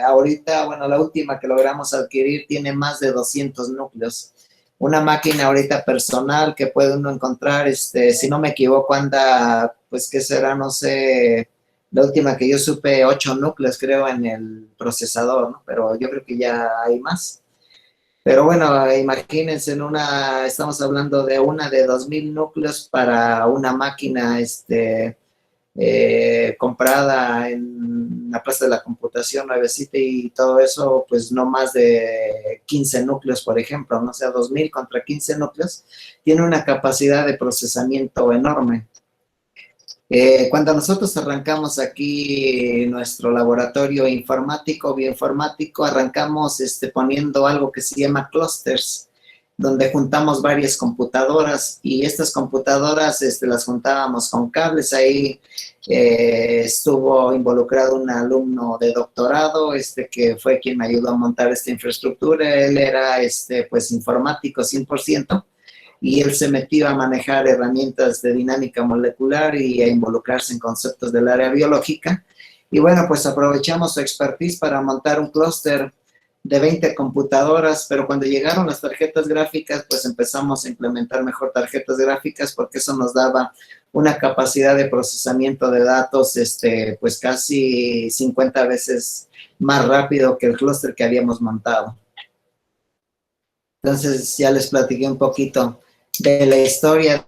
ahorita, bueno, la última que logramos adquirir tiene más de 200 núcleos. Una máquina ahorita personal que puede uno encontrar, si no me equivoco, anda, pues, ¿qué será? No sé, la última que yo supe, 8 núcleos, creo, en el procesador, ¿no? Pero yo creo que ya hay más. Pero bueno, imagínense, estamos hablando de una de 2000 núcleos para una máquina, comprada en la Plaza de la Computación, nuevecita, y todo eso, pues no más de 15 núcleos, por ejemplo, no sea 2000 contra 15 núcleos, tiene una capacidad de procesamiento enorme. Cuando nosotros arrancamos aquí nuestro laboratorio informático, bioinformático, arrancamos poniendo algo que se llama clusters, donde juntamos varias computadoras, y estas computadoras las juntábamos con cables. Ahí estuvo involucrado un alumno de doctorado, que fue quien me ayudó a montar esta infraestructura. Él era pues informático 100%, y él se metió a manejar herramientas de dinámica molecular y a involucrarse en conceptos del área biológica. Y bueno, pues aprovechamos su expertise para montar un clúster de 20 computadoras, pero cuando llegaron las tarjetas gráficas, pues empezamos a implementar mejor tarjetas gráficas, porque eso nos daba una capacidad de procesamiento de datos, pues casi 50 veces más rápido que el clúster que habíamos montado. Entonces, ya les platiqué un poquito de la historia.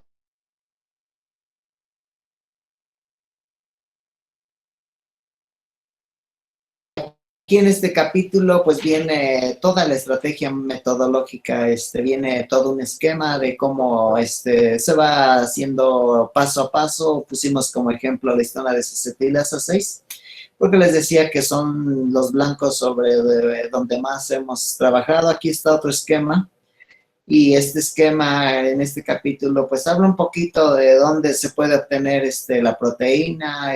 Aquí en este capítulo, pues viene toda la estrategia metodológica, viene todo un esquema de cómo se va haciendo paso a paso. Pusimos como ejemplo la historia de acetilasa 6, porque les decía que son los blancos sobre donde más hemos trabajado. Aquí está otro esquema, y este esquema en este capítulo pues habla un poquito de dónde se puede obtener la proteína,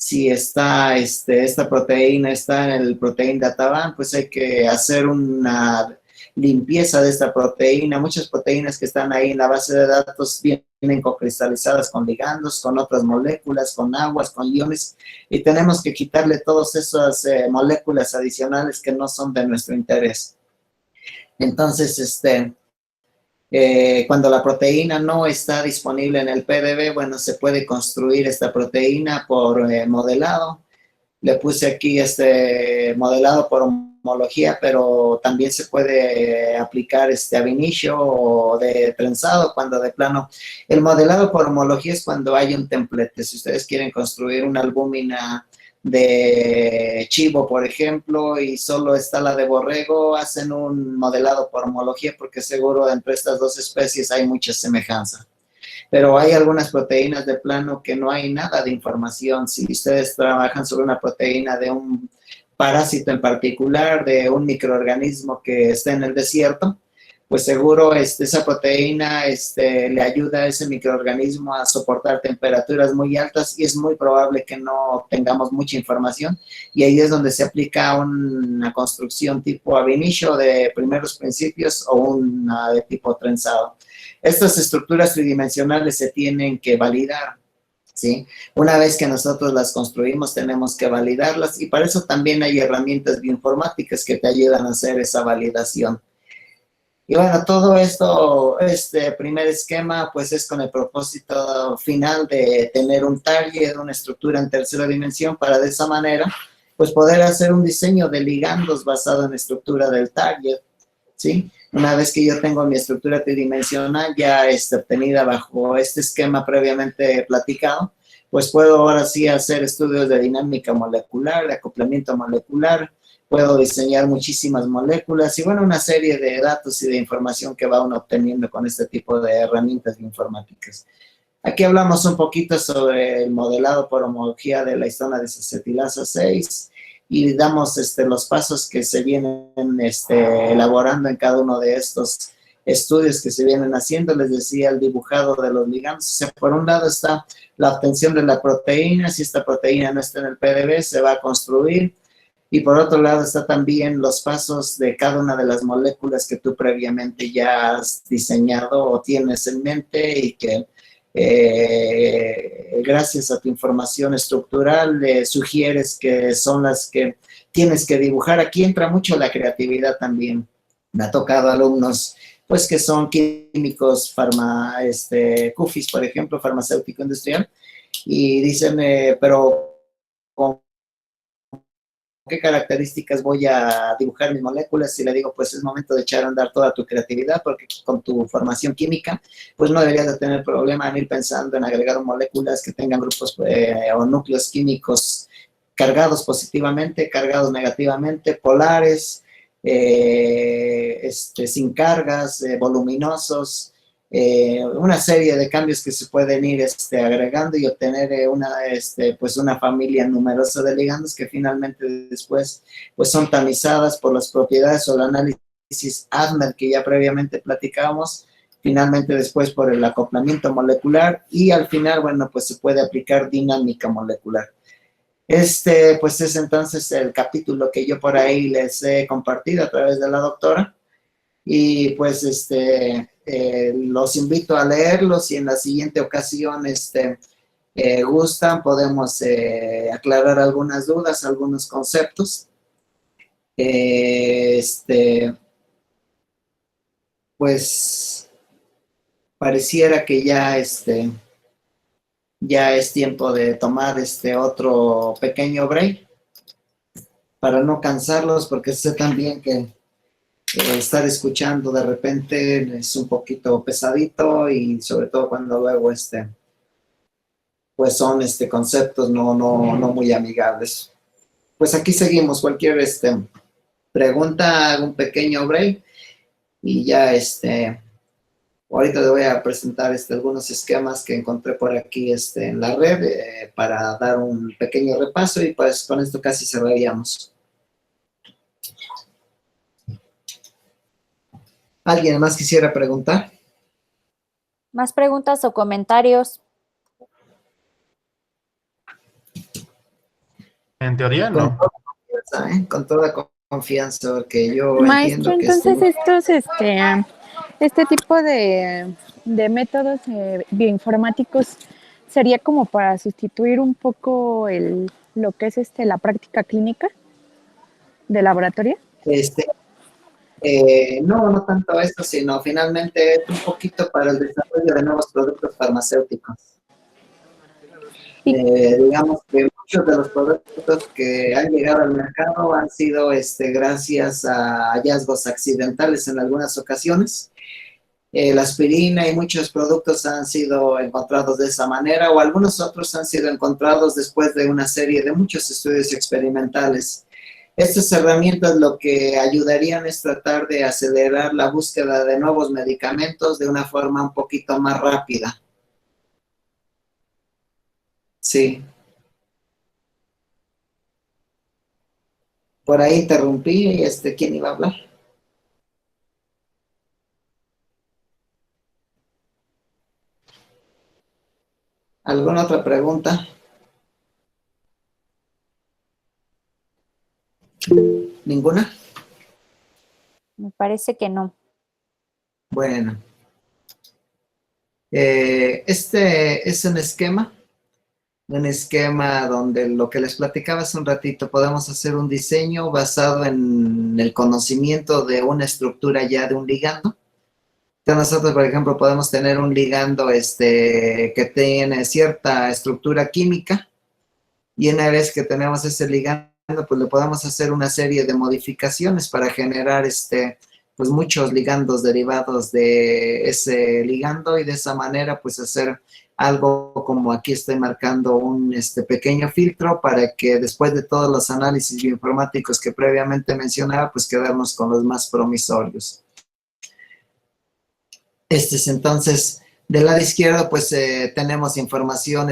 si está, esta proteína está en el Protein Data Bank, pues hay que hacer una limpieza de esta proteína. Muchas proteínas que están ahí en la base de datos vienen cocristalizadas con ligandos, con otras moléculas, con aguas, con iones, y tenemos que quitarle todas esas moléculas adicionales que no son de nuestro interés. Entonces, cuando la proteína no está disponible en el PDB, bueno, se puede construir esta proteína por modelado. Le puse aquí modelado por homología, pero también se puede aplicar ab initio o de trenzado, cuando de plano. El modelado por homología es cuando hay un templete. Si ustedes quieren construir una albúmina de chivo, por ejemplo, y solo está la de borrego, hacen un modelado por homología, porque seguro entre estas dos especies hay mucha semejanza. Pero hay algunas proteínas de plano que no hay nada de información. Si ustedes trabajan sobre una proteína de un parásito en particular, de un microorganismo que está en el desierto, pues seguro esa proteína le ayuda a ese microorganismo a soportar temperaturas muy altas, y es muy probable que no tengamos mucha información, y ahí es donde se aplica una construcción tipo ab initio de primeros principios, o una de tipo trenzado. Estas estructuras tridimensionales se tienen que validar, ¿sí? Una vez que nosotros las construimos, tenemos que validarlas, y para eso también hay herramientas bioinformáticas que te ayudan a hacer esa validación. Y bueno, todo esto, este primer esquema, pues es con el propósito final de tener un target, una estructura en tercera dimensión, para de esa manera, pues poder hacer un diseño de ligandos basado en la estructura del target, ¿sí? Una vez que yo tengo mi estructura tridimensional ya obtenida bajo este esquema previamente platicado, pues puedo ahora sí hacer estudios de dinámica molecular, de acoplamiento molecular, puedo diseñar muchísimas moléculas y bueno, una serie de datos y de información que va uno obteniendo con este tipo de herramientas informáticas. Aquí hablamos un poquito sobre el modelado por homología de la histona desacetilasa 6 y damos los pasos que se vienen elaborando en cada uno de estos estudios que se vienen haciendo. Les decía el dibujado de los ligandos. O sea, por un lado está la obtención de la proteína. Si esta proteína no está en el PDB, se va a construir. Y por otro lado está también los pasos de cada una de las moléculas que tú previamente ya has diseñado o tienes en mente y que gracias a tu información estructural sugieres que son las que tienes que dibujar. Aquí entra mucho la creatividad también. Me ha tocado alumnos pues que son químicos, CUFIS, por ejemplo, farmacéutico industrial, y dicen, pero ¿con qué características voy a dibujar mis moléculas? Y le digo, pues es momento de echar a andar toda tu creatividad, porque con tu formación química, pues no deberías de tener problema en ir pensando en agregar moléculas que tengan grupos o núcleos químicos cargados positivamente, cargados negativamente, polares, sin cargas, voluminosos, una serie de cambios que se pueden ir agregando y obtener pues una familia numerosa de ligandos que finalmente después pues son tamizadas por las propiedades o el análisis ADMET que ya previamente platicábamos, finalmente después por el acoplamiento molecular y al final, bueno, pues se puede aplicar dinámica molecular. Pues es entonces el capítulo que yo por ahí les he compartido a través de la doctora y pues los invito a leerlos y en la siguiente ocasión gustan, podemos aclarar algunas dudas, algunos conceptos. Pues pareciera que ya ya es tiempo de tomar otro pequeño break para no cansarlos, porque sé también que estar escuchando de repente es un poquito pesadito y sobre todo cuando luego pues son conceptos no muy amigables. Pues aquí seguimos. Cualquier pregunta, hago un pequeño break y ya ahorita le voy a presentar algunos esquemas que encontré por aquí en la red para dar un pequeño repaso y pues con esto casi cerraríamos. ¿Alguien más quisiera preguntar? ¿Más preguntas o comentarios? En teoría, no. Con toda confianza, porque yo Maestro, entiendo que entonces este tipo de métodos bioinformáticos sería como para sustituir un poco lo que es la práctica clínica de laboratorio. no tanto esto, sino finalmente es un poquito para el desarrollo de nuevos productos farmacéuticos. Digamos que muchos de los productos que han llegado al mercado han sido gracias a hallazgos accidentales en algunas ocasiones. La aspirina y muchos productos han sido encontrados de esa manera, o algunos otros han sido encontrados después de una serie de muchos estudios experimentales. Estas herramientas lo que ayudarían es tratar de acelerar la búsqueda de nuevos medicamentos de una forma un poquito más rápida. Sí. Por ahí interrumpí, ¿quién iba a hablar? ¿Alguna otra pregunta? ¿Ninguna? Me parece que no. Bueno. Este es un esquema donde lo que les platicaba hace un ratito, podemos hacer un diseño basado en el conocimiento de una estructura ya de un ligando. Entonces nosotros, por ejemplo, podemos tener un ligando que tiene cierta estructura química y una vez que tenemos ese ligando, pues le podemos hacer una serie de modificaciones para generar pues pues muchos ligandos derivados de ese ligando y de esa manera pues hacer algo como aquí estoy marcando un pequeño filtro para que después de todos los análisis bioinformáticos que previamente mencionaba, pues quedarnos con los más promisorios. Entonces, del lado izquierdo pues tenemos información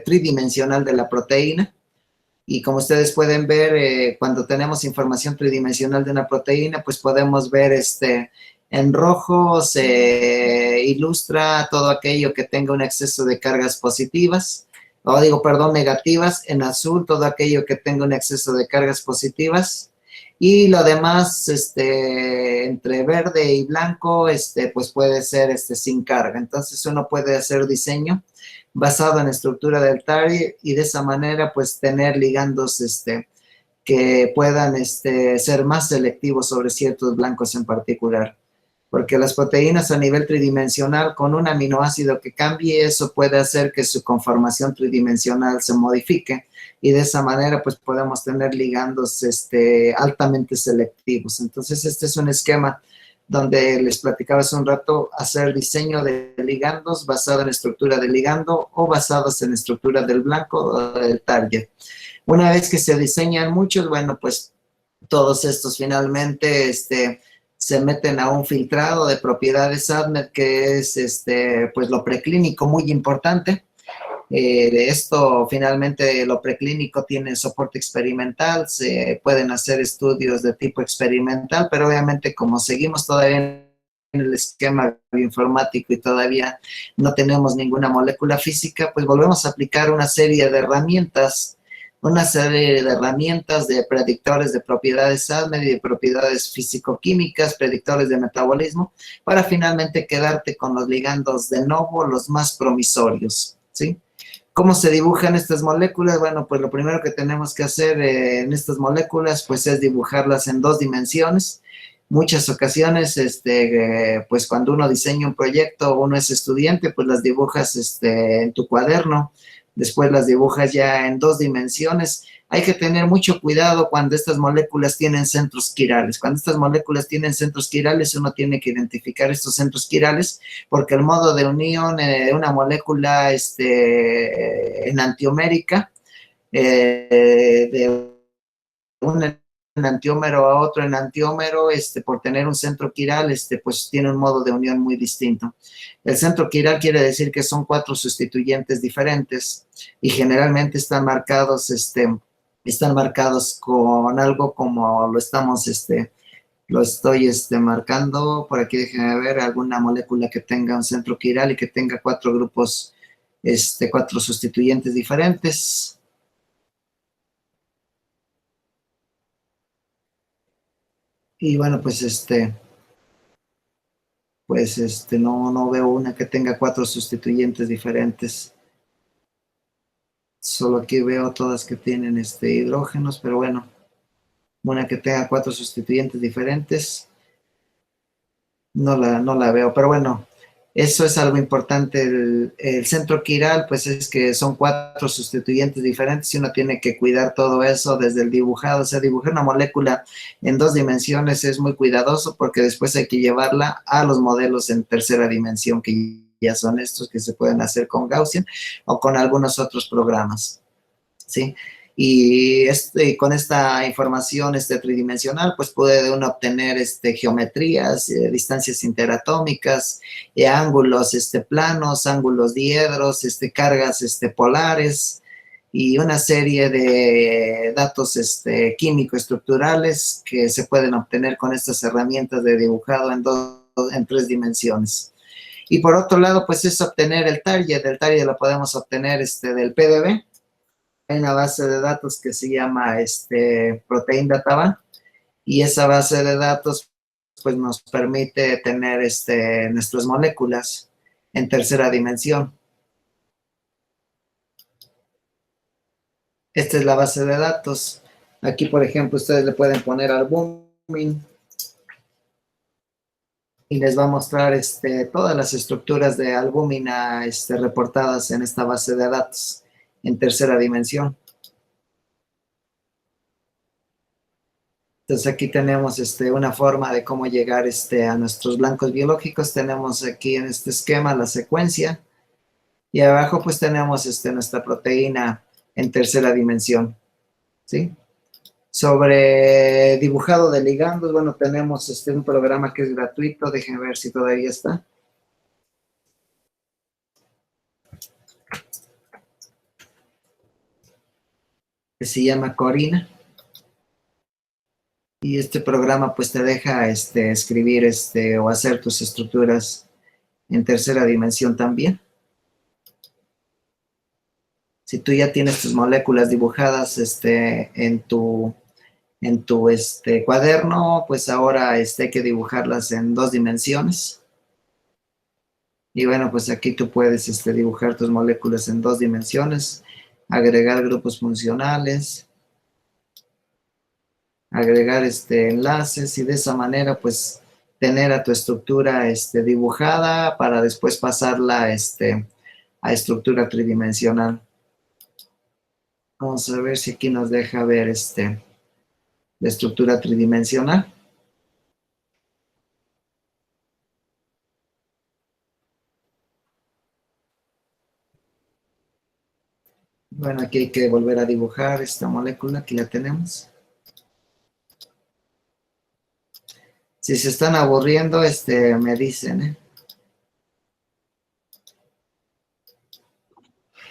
tridimensional de la proteína. Y como ustedes pueden ver, cuando tenemos información tridimensional de una proteína, pues podemos ver en rojo se ilustra todo aquello que tenga un exceso de cargas positivas, o digo, perdón, negativas. En azul, todo aquello que tenga un exceso de cargas positivas. Y lo demás, entre verde y blanco, pues puede ser sin carga. Entonces uno puede hacer diseño basado en la estructura del target y de esa manera pues tener ligandos que puedan ser más selectivos sobre ciertos blancos en particular. Porque las proteínas a nivel tridimensional, con un aminoácido que cambie, eso puede hacer que su conformación tridimensional se modifique y de esa manera pues podemos tener ligandos altamente selectivos. Entonces este es un esquema donde les platicaba hace un rato, hacer diseño de ligandos basado en estructura del ligando o basados en estructura del blanco o del target. Una vez que se diseñan muchos, bueno, pues todos estos finalmente se meten a un filtrado de propiedades ADMET, que es pues lo preclínico muy importante. De esto, finalmente, lo preclínico tiene soporte experimental, se pueden hacer estudios de tipo experimental, pero obviamente como seguimos todavía en el esquema bioinformático y todavía no tenemos ninguna molécula física, pues volvemos a aplicar una serie de herramientas de predictores de propiedades ADMET y de propiedades físico-químicas, predictores de metabolismo, para finalmente quedarte con los ligandos de novo, los más promisorios, ¿sí? ¿Cómo se dibujan estas moléculas? Bueno, pues lo primero que tenemos que hacer en estas moléculas, pues es dibujarlas en 2 dimensiones. Muchas ocasiones, pues cuando uno diseña un proyecto, uno es estudiante, pues las dibujas en tu cuaderno, después las dibujas ya en 2 dimensiones. Hay que tener mucho cuidado cuando estas moléculas tienen centros quirales. Cuando estas moléculas tienen centros quirales, uno tiene que identificar estos centros quirales, porque el modo de unión de una molécula enantiomérica, de un enantiómero a otro enantiómero, por tener un centro quiral, pues tiene un modo de unión muy distinto. El centro quiral quiere decir que son 4 sustituyentes diferentes y generalmente están marcados con algo como lo estamos, lo estoy marcando. Por aquí déjenme ver alguna molécula que tenga un centro quiral y que tenga 4 grupos, 4 sustituyentes diferentes. Y bueno, pues no veo una que tenga 4 sustituyentes diferentes. Solo aquí veo todas que tienen hidrógenos, pero bueno, una que tenga 4 sustituyentes diferentes, no la veo, pero bueno, eso es algo importante. El centro quiral, pues es que son 4 sustituyentes diferentes y uno tiene que cuidar todo eso desde el dibujado. O sea, dibujar una molécula en 2 dimensiones es muy cuidadoso porque después hay que llevarla a los modelos en tercera dimensión, que ya son estos que se pueden hacer con Gaussian o con algunos otros programas, ¿sí? Y con esta información tridimensional, pues puede uno obtener geometrías, distancias interatómicas, ángulos planos, ángulos diedros, cargas polares y una serie de datos químico-estructurales que se pueden obtener con estas herramientas de dibujado en 3 dimensiones. Y por otro lado, pues es obtener el target. El target lo podemos obtener del PDB. Hay una base de datos que se llama Protein Data Bank, y esa base de datos pues nos permite tener nuestras moléculas en tercera dimensión. Esta es la base de datos. Aquí, por ejemplo, ustedes le pueden poner albumin y les va a mostrar todas las estructuras de albúmina reportadas en esta base de datos en tercera dimensión. Entonces aquí tenemos una forma de cómo llegar a nuestros blancos biológicos. Tenemos aquí en este esquema la secuencia y abajo pues tenemos nuestra proteína en tercera dimensión, ¿sí? Sobre dibujado de ligandos, bueno, tenemos un programa que es gratuito, déjenme ver si todavía está. Que se llama Corina. Y este programa pues te deja escribir o hacer tus estructuras en tercera dimensión también. Si tú ya tienes tus moléculas dibujadas en tu cuaderno, pues ahora hay que dibujarlas en 2 dimensiones. Y bueno, pues aquí tú puedes dibujar tus moléculas en 2 dimensiones, agregar grupos funcionales, agregar enlaces y de esa manera pues tener a tu estructura dibujada para después pasarla a estructura tridimensional. Vamos a ver si aquí nos deja ver la estructura tridimensional. Bueno, aquí hay que volver a dibujar esta molécula, aquí la tenemos. Si se están aburriendo, me dicen, ¿eh?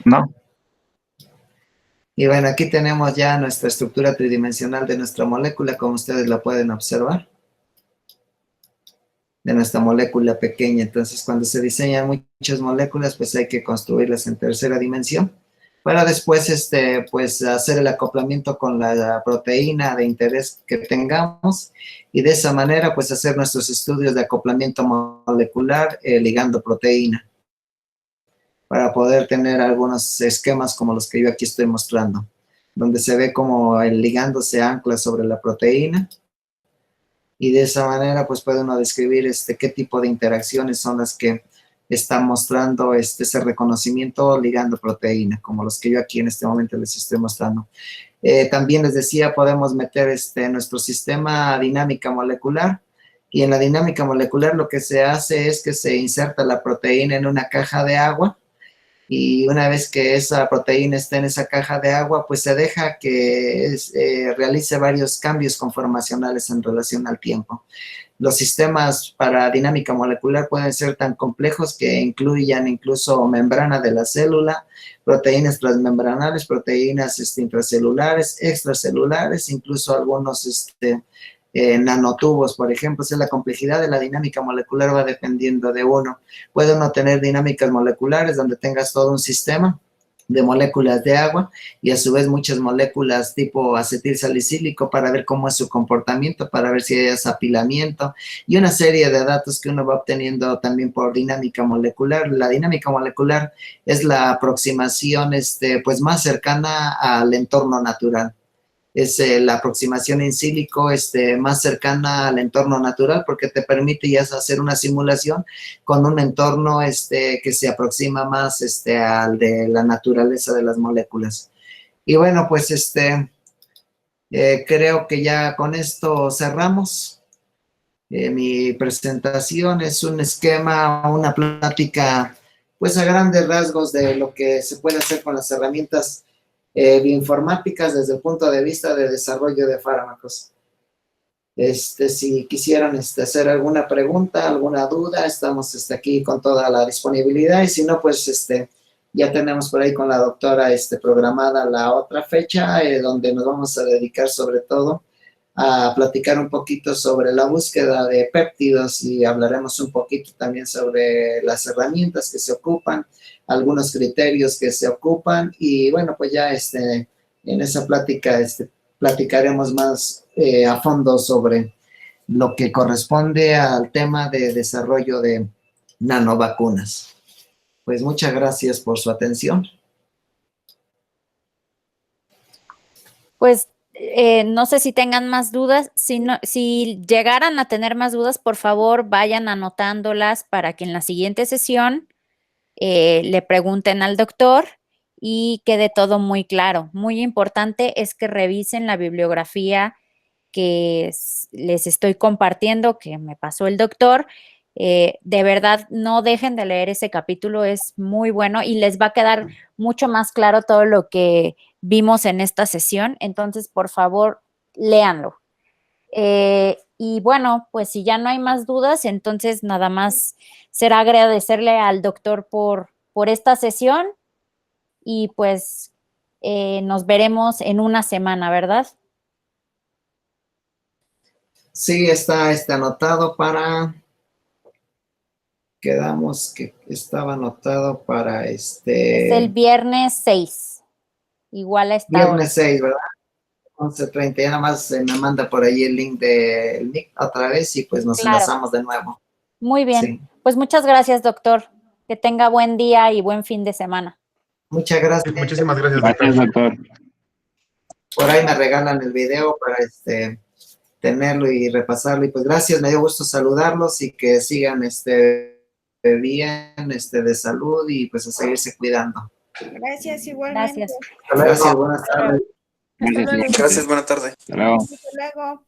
No. Y bueno, aquí tenemos ya nuestra estructura tridimensional de nuestra molécula, como ustedes la pueden observar. De nuestra molécula pequeña. Entonces, cuando se diseñan muchas moléculas, pues hay que construirlas en tercera dimensión. Para después, pues hacer el acoplamiento con la proteína de interés que tengamos. Y de esa manera, pues hacer nuestros estudios de acoplamiento molecular ligando proteína. Para poder tener algunos esquemas como los que yo aquí estoy mostrando, donde se ve como el ligando se ancla sobre la proteína y de esa manera pues puede uno describir qué tipo de interacciones son las que están mostrando ese reconocimiento ligando proteína, como los que yo aquí en este momento les estoy mostrando. También les decía, podemos meter nuestro sistema dinámica molecular y en la dinámica molecular lo que se hace es que se inserta la proteína en una caja de agua. Y una vez que esa proteína está en esa caja de agua, pues se deja que realice varios cambios conformacionales en relación al tiempo. Los sistemas para dinámica molecular pueden ser tan complejos que incluyan incluso membrana de la célula, proteínas transmembranales, proteínas intracelulares, extracelulares, incluso algunos nanotubos, por ejemplo. O sea, la complejidad de la dinámica molecular va dependiendo de uno. Puede uno tener dinámicas moleculares donde tengas todo un sistema de moléculas de agua y a su vez muchas moléculas tipo acetilsalicílico para ver cómo es su comportamiento, para ver si hay apilamiento y una serie de datos que uno va obteniendo también por dinámica molecular. La dinámica molecular es la aproximación pues más cercana al entorno natural. Es la aproximación in silico más cercana al entorno natural porque te permite ya hacer una simulación con un entorno que se aproxima más al de la naturaleza de las moléculas. Y bueno, pues creo que ya con esto cerramos. Mi presentación es un esquema, una plática, pues a grandes rasgos de lo que se puede hacer con las herramientas bioinformáticas desde el punto de vista de desarrollo de fármacos. Si quisieran hacer alguna pregunta, alguna duda, estamos aquí con toda la disponibilidad y si no, pues ya tenemos por ahí con la doctora programada la otra fecha donde nos vamos a dedicar sobre todo a platicar un poquito sobre la búsqueda de péptidos y hablaremos un poquito también sobre las herramientas que se ocupan, algunos criterios que se ocupan y bueno, pues ya en esa plática platicaremos más a fondo sobre lo que corresponde al tema de desarrollo de nanovacunas. Pues muchas gracias por su atención. Pues no sé si tengan más dudas. Si llegaran a tener más dudas, por favor, vayan anotándolas para que en la siguiente sesión le pregunten al doctor y quede todo muy claro. Muy importante es que revisen la bibliografía que les estoy compartiendo, que me pasó el doctor. De verdad, no dejen de leer ese capítulo, es muy bueno y les va a quedar mucho más claro todo lo que vimos en esta sesión. Entonces, por favor, léanlo. Y bueno, pues si ya no hay más dudas, entonces nada más será agradecerle al doctor por esta sesión y pues nos veremos en una semana, ¿verdad? Sí, está anotado para... Quedamos que estaba anotado para Es el viernes 6, igual a esta hora. viernes 6, ¿verdad? 11:30, ya nada más me manda por ahí el link del Nick otra vez y pues nos Claro. enlazamos de nuevo. Muy bien, Sí. pues muchas gracias, doctor. Que tenga buen día y buen fin de semana. Muchas gracias. Muchísimas gracias, Gracias, doctor. doctor. Por ahí me regalan el video para tenerlo y repasarlo. Y pues gracias, me dio gusto saludarlos y que sigan bien, de salud y pues a seguirse cuidando. Gracias, igualmente. Gracias. Gracias, buenas tardes. Gracias, luego. doctor. Gracias, buena tarde. Hasta luego. Hasta luego.